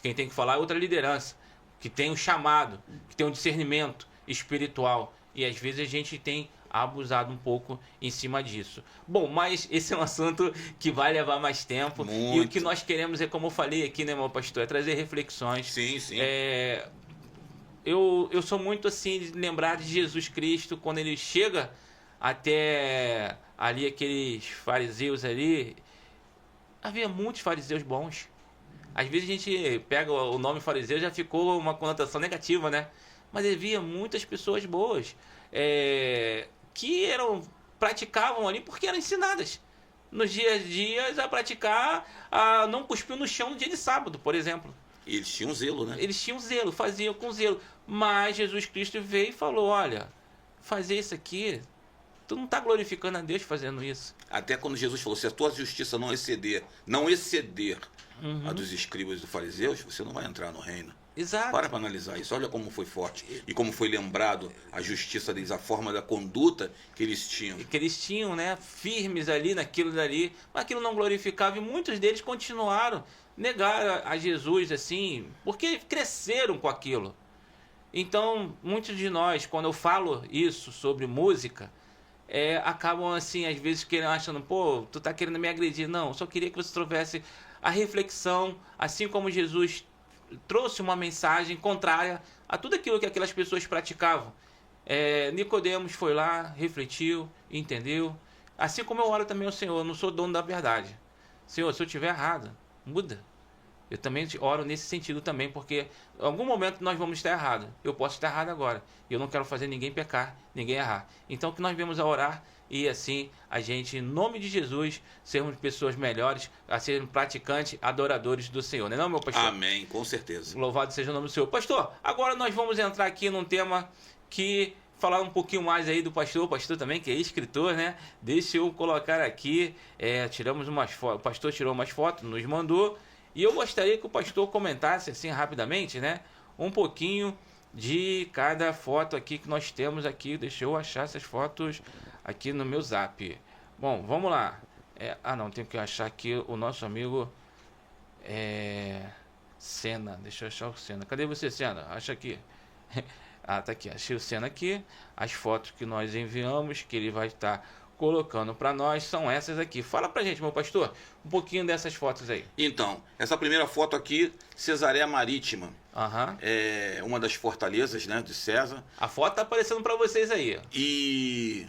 Quem tem que falar é outra liderança, que tem um chamado, que tem um discernimento espiritual, e às vezes a gente tem abusado um pouco em cima disso. Bom, mas esse é um assunto que vai levar mais tempo. Muito. E o que nós queremos é, como eu falei aqui, né, meu pastor, é trazer reflexões. Sim, sim. Eu sou muito assim de lembrar de Jesus Cristo quando ele chega até ali aqueles fariseus ali. Havia muitos fariseus bons. Às vezes a gente pega o nome fariseu, já ficou uma conotação negativa, né? Mas havia muitas pessoas boas que praticavam ali porque eram ensinadas nos dias a dias a praticar, a não cuspir no chão no dia de sábado, por exemplo. E eles tinham zelo, né? Eles tinham zelo, faziam com zelo. Mas Jesus Cristo veio e falou, olha, fazer isso aqui, tu não está glorificando a Deus fazendo isso. Até quando Jesus falou, se a tua justiça não exceder a dos escribas e dos fariseus, você não vai entrar no reino. Exato. Para analisar isso, olha como foi forte e como foi lembrado a justiça deles, a forma da conduta que eles tinham. Que eles tinham, né, firmes ali naquilo dali, mas aquilo não glorificava, e muitos deles continuaram, negaram a Jesus, assim, porque cresceram com aquilo. Então, muitos de nós, quando eu falo isso sobre música, acabam assim, às vezes achando, pô, tu tá querendo me agredir. Não, eu só queria que você trouxesse a reflexão, assim como Jesus trouxe uma mensagem contrária a tudo aquilo que aquelas pessoas praticavam. Nicodemos foi lá, refletiu, entendeu. Assim como eu oro também ao Senhor, eu não sou dono da verdade. Senhor, se eu estiver errado, muda. Eu também oro nesse sentido também, porque em algum momento nós vamos estar errados. Eu posso estar errado agora. E eu não quero fazer ninguém pecar, ninguém errar. Então que nós vemos a orar e assim a gente, em nome de Jesus, sermos pessoas melhores, a sermos praticantes, adoradores do Senhor. Não é, meu pastor? Amém, com certeza. Louvado seja o nome do Senhor. Pastor, agora nós vamos entrar aqui num tema que... falar um pouquinho mais aí do pastor, o pastor também, que é escritor, né? Deixa eu colocar aqui, tiramos umas fotos, o pastor tirou umas fotos, nos mandou, e eu gostaria que o pastor comentasse, assim, rapidamente, né? Um pouquinho de cada foto aqui que nós temos aqui. Deixa eu achar essas fotos aqui no meu zap. Bom, vamos lá. Não, tenho que achar aqui o nosso amigo Senna. Deixa eu achar o Senna. Cadê você, Senna? Acha aqui. Tá aqui, achei o Senna aqui. As fotos que nós enviamos, que ele vai estar colocando para nós, são essas aqui. Fala pra gente, meu pastor, um pouquinho dessas fotos aí. Então, essa primeira foto aqui, Cesareia Marítima. Aham. É uma das fortalezas, né, de César. A foto tá aparecendo para vocês aí. E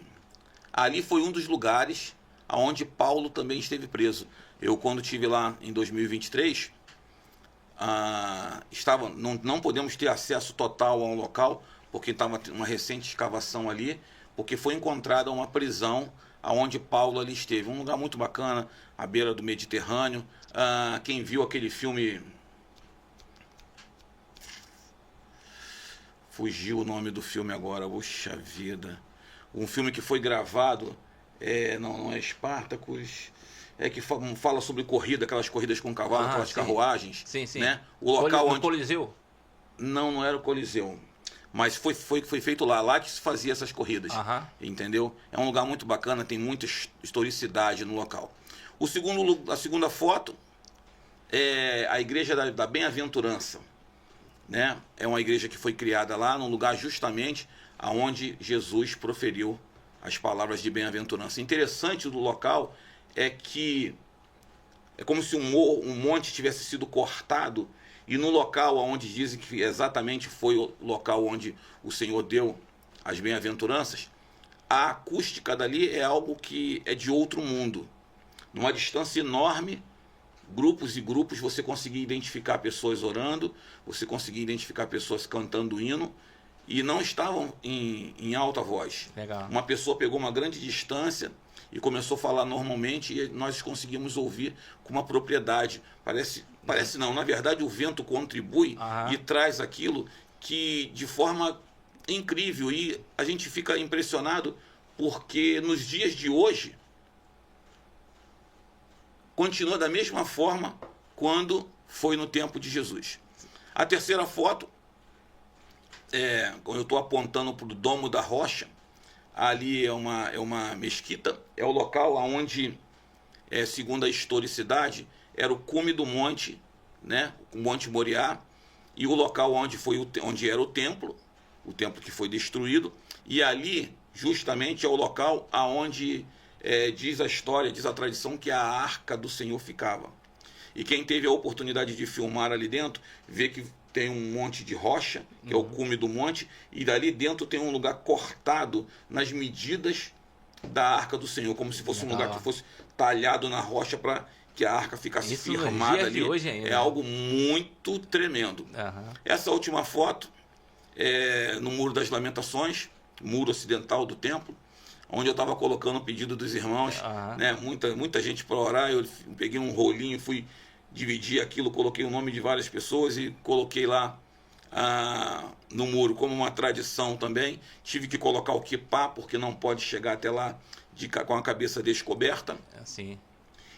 ali foi um dos lugares onde Paulo também esteve preso. Eu, quando estive lá em 2023... não podemos ter acesso total ao local, porque estava uma recente escavação ali, porque foi encontrada uma prisão onde Paulo ali esteve. Um lugar muito bacana, à beira do Mediterrâneo. Quem viu aquele filme... Fugiu o nome do filme agora, puxa vida. Um filme que foi gravado, não é Espartacus... que fala sobre corrida, aquelas corridas com cavalo, aquelas carruagens. Sim, sim. Né? O local onde... Coliseu? Não era o Coliseu. Mas foi feito lá que se fazia essas corridas. Entendeu? É um lugar muito bacana, tem muita historicidade no local. A segunda foto é a igreja da Bem-aventurança. Né? É uma igreja que foi criada lá, num lugar justamente onde Jesus proferiu as palavras de bem-aventurança. Interessante do local é que é como se um monte tivesse sido cortado, e no local onde dizem que exatamente foi o local onde o Senhor deu as bem-aventuranças, a acústica dali é algo que é de outro mundo. Numa distância enorme, grupos e grupos, você conseguia identificar pessoas orando, você conseguia identificar pessoas cantando hino, e não estavam em alta voz. Legal. Uma pessoa pegou uma grande distância e começou a falar normalmente, e nós conseguimos ouvir com uma propriedade. Parece não, na verdade o vento contribui e traz aquilo que de forma incrível, e a gente fica impressionado porque nos dias de hoje continua da mesma forma quando foi no tempo de Jesus. A terceira foto, quando eu estou apontando para o Domo da Rocha, ali é uma mesquita, é o local onde, segundo a historicidade, era o cume do monte, né, o Monte Moriá, e o local onde era o templo que foi destruído, e ali justamente é o local aonde diz a história, diz a tradição que a arca do Senhor ficava. E quem teve a oportunidade de filmar ali dentro, vê que tem um monte de rocha, que é o cume do monte, e dali dentro tem um lugar cortado nas medidas da arca do Senhor, como se fosse um lugar que fosse talhado na rocha para que a arca ficasse firmada ali. Hoje ainda. É algo muito tremendo. Essa última foto é no Muro das Lamentações, muro ocidental do templo, onde eu estava colocando o pedido dos irmãos, né? Muita gente para orar. Eu peguei um rolinho, fui dividir aquilo, coloquei o nome de várias pessoas e coloquei lá no muro como uma tradição também. Tive que colocar o quipá, porque não pode chegar até lá com a cabeça descoberta. Assim.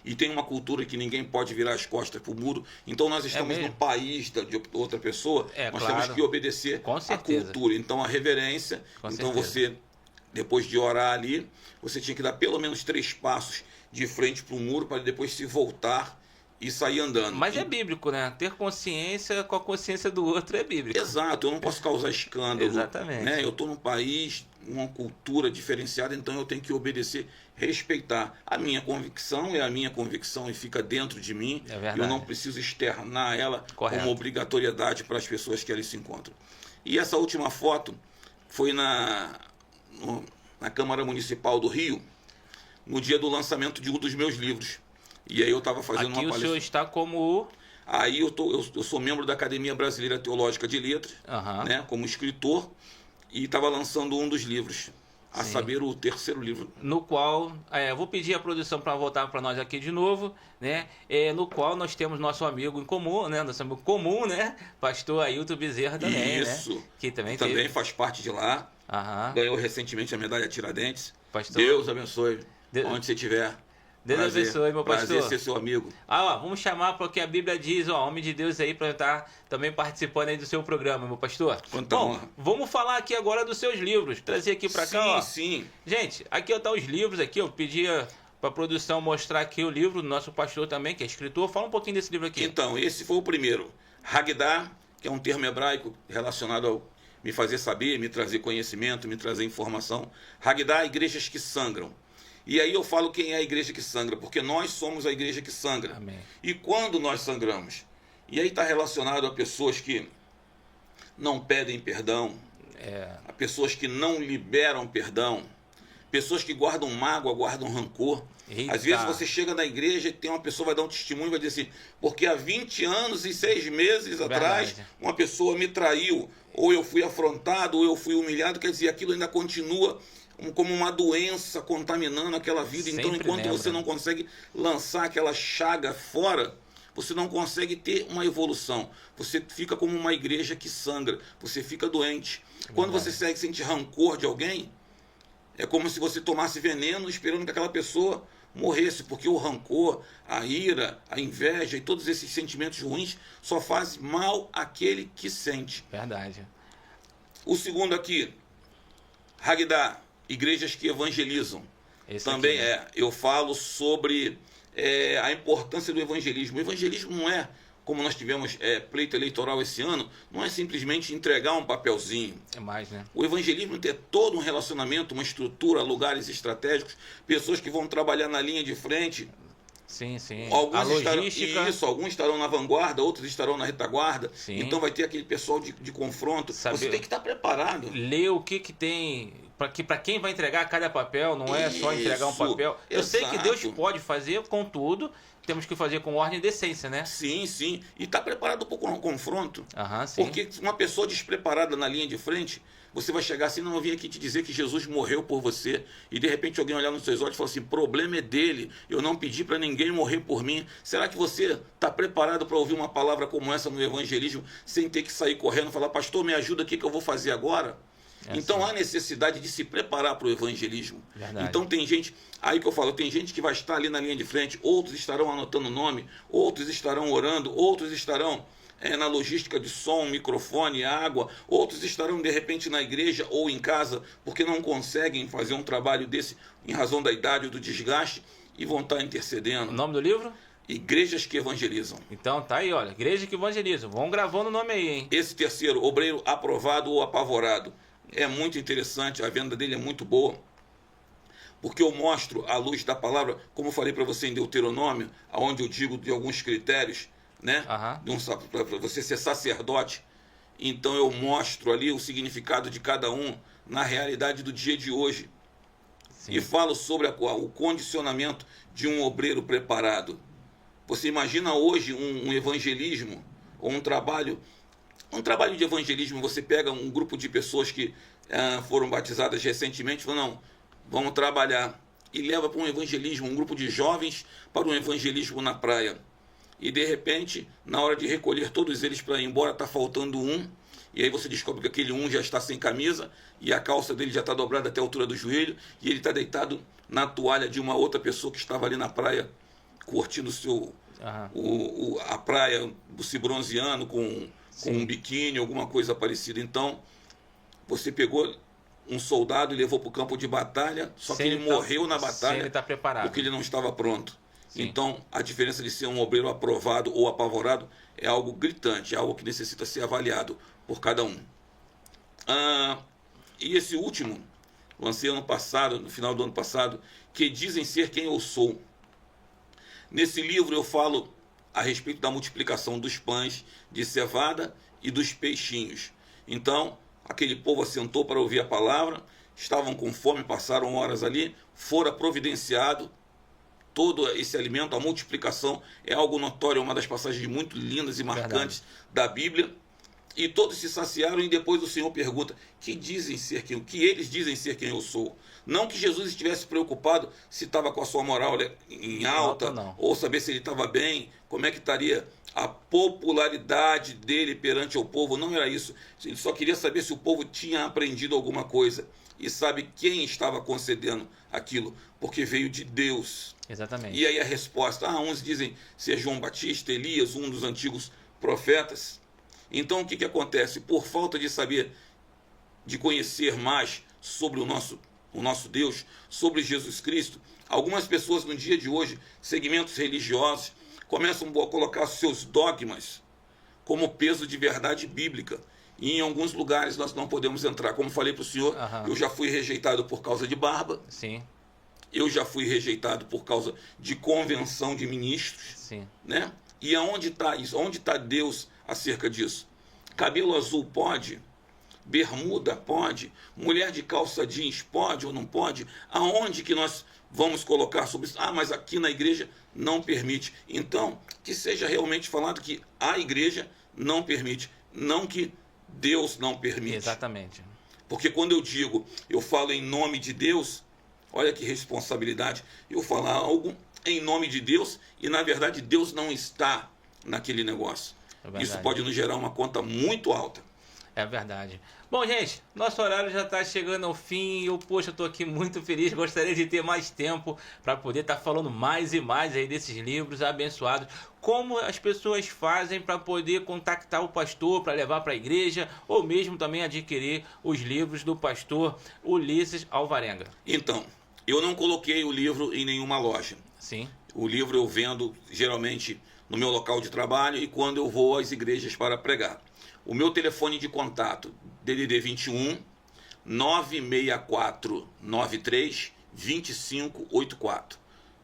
E tem uma cultura que ninguém pode virar as costas para o muro. Então nós estamos no país de outra pessoa, nós temos que obedecer à cultura. Então a reverência, você, depois de orar ali, você tinha que dar pelo menos 3 passos de frente para o muro para depois se voltar e sair andando. Mas é bíblico, né? Ter consciência com a consciência do outro é bíblico. Exato, eu não posso causar escândalo. Exatamente. Né? Eu estou num país, uma cultura diferenciada, então eu tenho que obedecer, respeitar. A minha convicção é a minha convicção e fica dentro de mim. É verdade. Eu não preciso externar ela como obrigatoriedade para as pessoas que ali se encontram. E essa última foto foi na Câmara Municipal do Rio, no dia do lançamento de um dos meus livros. E aí eu estava fazendo uma palestra. Aqui o senhor está como... Aí eu sou membro da Academia Brasileira Teológica de Letras, né, como escritor, e estava lançando um dos livros, a saber, o 3º livro. No qual, vou pedir a produção para voltar para nós aqui de novo, né? No qual nós temos nosso amigo em comum, né? Nosso amigo comum, né? Pastor Ailton Bezerra também, Isso. Né? Que também faz parte de lá. Ganhou recentemente a medalha Tiradentes. Pastor, Deus abençoe, onde você estiver. Deus abençoe, meu pastor. Prazer ser seu amigo. Vamos chamar porque a Bíblia diz, homem de Deus aí, para estar também participando aí do seu programa, meu pastor. Bom, vamos falar aqui agora dos seus livros. Trazer aqui para cá, Sim. Gente, aqui estão os livros aqui, eu pedi para a produção mostrar aqui o livro do nosso pastor também, que é escritor. Fala um pouquinho desse livro aqui. Então, esse foi o primeiro. Haggadah, que é um termo hebraico relacionado ao me fazer saber, me trazer conhecimento, me trazer informação. Haggadah, igrejas que sangram. E aí eu falo quem é a igreja que sangra, porque nós somos a igreja que sangra. Amém. E quando nós sangramos? E aí está relacionado a pessoas que não pedem perdão, a pessoas que não liberam perdão, pessoas que guardam mágoa, guardam rancor. Eita. Às vezes você chega na igreja e tem uma pessoa vai dar um testemunho e vai dizer assim, porque há 20 anos e 6 meses atrás uma pessoa me traiu, ou eu fui afrontado, ou eu fui humilhado, quer dizer, aquilo ainda continua como uma doença contaminando aquela vida. Então, enquanto você não consegue lançar aquela chaga fora, você não consegue ter uma evolução. Você fica como uma igreja que sangra, você fica doente. Quando você sente rancor de alguém, é como se você tomasse veneno esperando que aquela pessoa morresse, porque o rancor, a ira, a inveja e todos esses sentimentos ruins só fazem mal àquele que sente. Verdade. O segundo aqui, Haggadah, igrejas que evangelizam. Esse também aqui, eu falo sobre a importância do evangelismo. O evangelismo não é, como nós tivemos pleito eleitoral esse ano, não é simplesmente entregar um papelzinho. É mais, né? O evangelismo tem todo um relacionamento, uma estrutura, lugares estratégicos, pessoas que vão trabalhar na linha de frente. Sim. Alguns estarão na vanguarda, outros estarão na retaguarda. Sim. Então vai ter aquele pessoal de confronto. Você tem que estar preparado. Ler o que tem... Para quem vai entregar cada papel, não é só entregar um papel. Eu sei que Deus pode fazer, contudo, temos que fazer com ordem e decência, né? Sim. E está preparado para o confronto. Sim. Porque uma pessoa despreparada na linha de frente, você vai chegar assim, não, eu vim aqui te dizer que Jesus morreu por você. E de repente alguém olhar nos seus olhos e falar assim, problema é dele, eu não pedi para ninguém morrer por mim. Será que você está preparado para ouvir uma palavra como essa no evangelismo, sem ter que sair correndo e falar, pastor, me ajuda aqui que eu vou fazer agora? Então há necessidade de se preparar para o evangelismo. Verdade. Então tem gente, aí que eu falo, tem gente que vai estar ali na linha de frente, outros estarão anotando o nome, outros estarão orando, outros estarão na logística de som, microfone, água, outros estarão de repente na igreja ou em casa, porque não conseguem fazer um trabalho desse em razão da idade ou do desgaste, e vão estar intercedendo. O nome do livro? Igrejas que evangelizam. Então tá aí, olha, Igreja que evangelizam. Vão gravando o nome aí, hein? Esse terceiro, obreiro aprovado ou apavorado, é muito interessante, a venda dele é muito boa, porque eu mostro à luz da palavra, como eu falei para você em Deuteronômio, onde eu digo de alguns critérios, né? Para você ser sacerdote. Então eu mostro ali o significado de cada um na realidade do dia de hoje. Sim. E falo sobre o condicionamento de um obreiro preparado. Você imagina hoje um evangelismo, ou um trabalho de evangelismo, você pega um grupo de pessoas que foram batizadas recentemente e fala, não, vamos trabalhar. E leva para um evangelismo, um grupo de jovens para um evangelismo na praia. E de repente, na hora de recolher todos eles para ir embora, está faltando um. E aí você descobre que aquele um já está sem camisa e a calça dele já está dobrada até a altura do joelho e ele está deitado na toalha de uma outra pessoa que estava ali na praia curtindo a praia, se bronzeando com um biquíni, alguma coisa parecida. Então, você pegou um soldado e levou para o campo de batalha, só que ele morreu na batalha ele tá preparado, porque ele não estava pronto. Sim. Então, a diferença de ser um obreiro aprovado ou apavorado é algo gritante, é algo que necessita ser avaliado por cada um. E esse último, lancei ano passado, no final do ano passado, que dizem ser quem eu sou. Nesse livro eu falo a respeito da multiplicação dos pães de cevada e dos peixinhos. Então, aquele povo assentou para ouvir a palavra, estavam com fome, passaram horas ali, fora providenciado todo esse alimento, a multiplicação é algo notório, é uma das passagens muito lindas e marcantes da Bíblia. E todos se saciaram e depois o Senhor pergunta, que eles dizem ser quem eu sou? Não que Jesus estivesse preocupado se estava com a sua moral em alta, ou saber se ele estava bem, como é que estaria a popularidade dele perante o povo, não era isso. Ele só queria saber se o povo tinha aprendido alguma coisa e sabe quem estava concedendo aquilo, porque veio de Deus. Exatamente. E aí a resposta, uns dizem ser João Batista, Elias, um dos antigos profetas. Então o que acontece? Por falta de saber, de conhecer mais sobre o nosso Deus, sobre Jesus Cristo, algumas pessoas no dia de hoje, segmentos religiosos, começam a colocar seus dogmas como peso de verdade bíblica. E em alguns lugares nós não podemos entrar. Como falei para o senhor, eu já fui rejeitado por causa de barba. Sim. Eu já fui rejeitado por causa de convenção de ministros. Sim. Né? E aonde está isso? Onde está Deus acerca disso? Cabelo azul pode? Bermuda pode? Mulher de calça jeans pode ou não pode? Aonde que nós vamos colocar sobre isso? Mas aqui na igreja não permite. Então, que seja realmente falado que a igreja não permite, não que Deus não permite. Exatamente. Porque quando eu falo em nome de Deus, olha que responsabilidade, eu falar algo em nome de Deus e na verdade Deus não está naquele negócio. Isso pode nos gerar uma conta muito alta. É verdade. Bom, gente, nosso horário já está chegando ao fim. Eu estou aqui muito feliz. Gostaria de ter mais tempo para poder estar falando mais e mais aí desses livros abençoados. Como as pessoas fazem para poder contactar o pastor, para levar para a igreja, ou mesmo também adquirir os livros do pastor Ulisses Alvarenga. Então, eu não coloquei o livro em nenhuma loja. Sim. O livro eu vendo geralmente no meu local de trabalho e quando eu vou às igrejas para pregar. O meu telefone de contato, DDD 21 964 93 2584.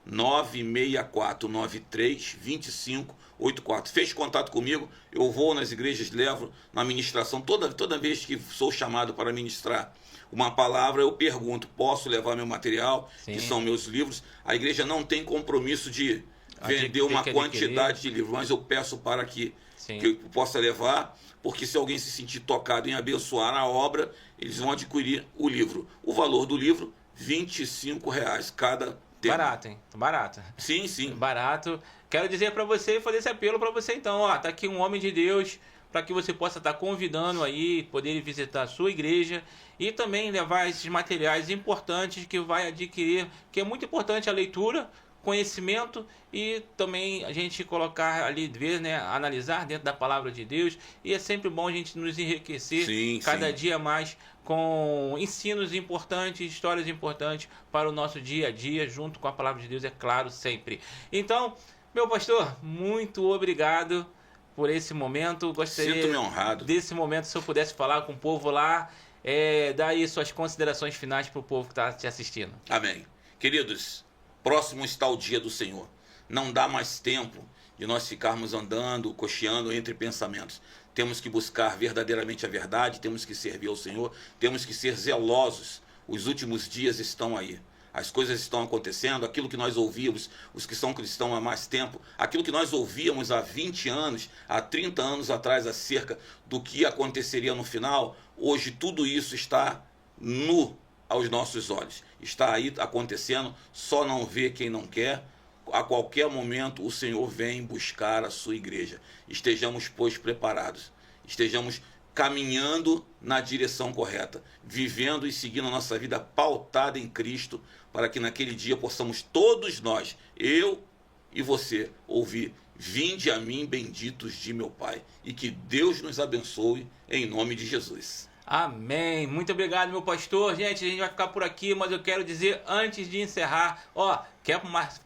964 93 2584. Fez contato comigo, eu vou nas igrejas, levo na ministração. Toda vez que sou chamado para ministrar uma palavra, eu pergunto, posso levar meu material, Sim. que são meus livros? A igreja não tem compromisso de vender uma quantidade de livros, mas eu peço para que eu possa levar, porque se alguém se sentir tocado em abençoar a obra, eles vão adquirir o livro. O valor do livro, R$25 cada tema. Barato, hein? Barato. Sim, sim. Barato. Quero dizer para você e fazer esse apelo para você então. Tá aqui um homem de Deus, para que você possa estar convidando aí, poder visitar a sua igreja e também levar esses materiais importantes que vai adquirir, que é muito importante a leitura, conhecimento e também a gente colocar ali, ver, né, analisar dentro da palavra de Deus, e é sempre bom a gente nos enriquecer cada dia mais com ensinos importantes, histórias importantes para o nosso dia a dia, junto com a palavra de Deus, é claro, sempre. Então, meu pastor, muito obrigado por esse momento. Gostaria, sinto-me honrado desse momento, se eu pudesse falar com o povo lá, dar aí suas considerações finais para o povo que está te assistindo. Amém. Queridos, próximo está o dia do Senhor. Não dá mais tempo de nós ficarmos andando, cocheando entre pensamentos. Temos que buscar verdadeiramente a verdade, temos que servir ao Senhor, temos que ser zelosos. Os últimos dias estão aí. As coisas estão acontecendo, aquilo que nós ouvíamos, os que são cristãos há mais tempo, aquilo que nós ouvíamos há 20 anos, há 30 anos atrás, acerca do que aconteceria no final, hoje tudo isso está nu aos nossos olhos. Está aí acontecendo, só não vê quem não quer. A qualquer momento o Senhor vem buscar a sua igreja. Estejamos, pois, preparados. Estejamos caminhando na direção correta, vivendo e seguindo a nossa vida pautada em Cristo, para que naquele dia possamos todos nós, eu e você, ouvir: vinde a mim, benditos de meu Pai. E que Deus nos abençoe em nome de Jesus. Amém. Muito obrigado, meu pastor. Gente, a gente vai ficar por aqui, mas eu quero dizer, antes de encerrar,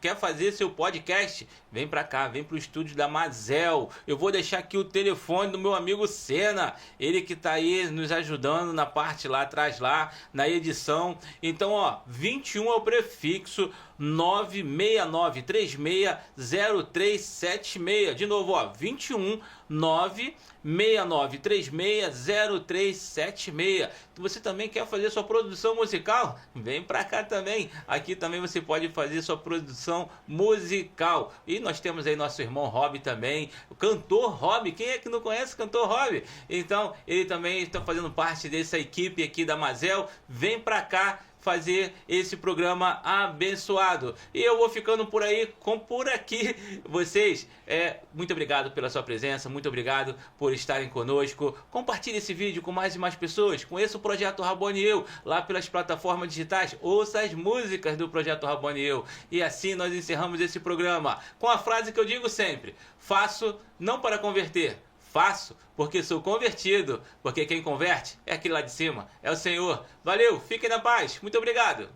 quer fazer seu podcast? Vem pra cá, vem pro estúdio da Mazel. Eu vou deixar aqui o telefone do meu amigo Senna, ele que tá aí nos ajudando na parte lá atrás, lá na edição. Então, 21 é o prefixo, 969360376. De novo, 21 969360376. Você também quer fazer sua produção musical? Vem pra cá também. Aqui também você pode fazer sua produção musical. E nós temos aí nosso irmão Rob também, o cantor Rob. Quem é que não conhece o cantor Rob? Então, ele também está fazendo parte dessa equipe aqui da Mazel. Vem pra cá fazer esse programa abençoado. E eu vou ficando por aqui. Vocês, muito obrigado pela sua presença, muito obrigado por estarem conosco. Compartilhe esse vídeo com mais e mais pessoas. Conheça o Projeto Rabone Eu lá pelas plataformas digitais. Ouça as músicas do Projeto Rabone Eu. E assim nós encerramos esse programa com a frase que eu digo sempre: faço não para converter, faço porque sou convertido, porque quem converte é aquele lá de cima, é o Senhor. Valeu, fiquem na paz, muito obrigado.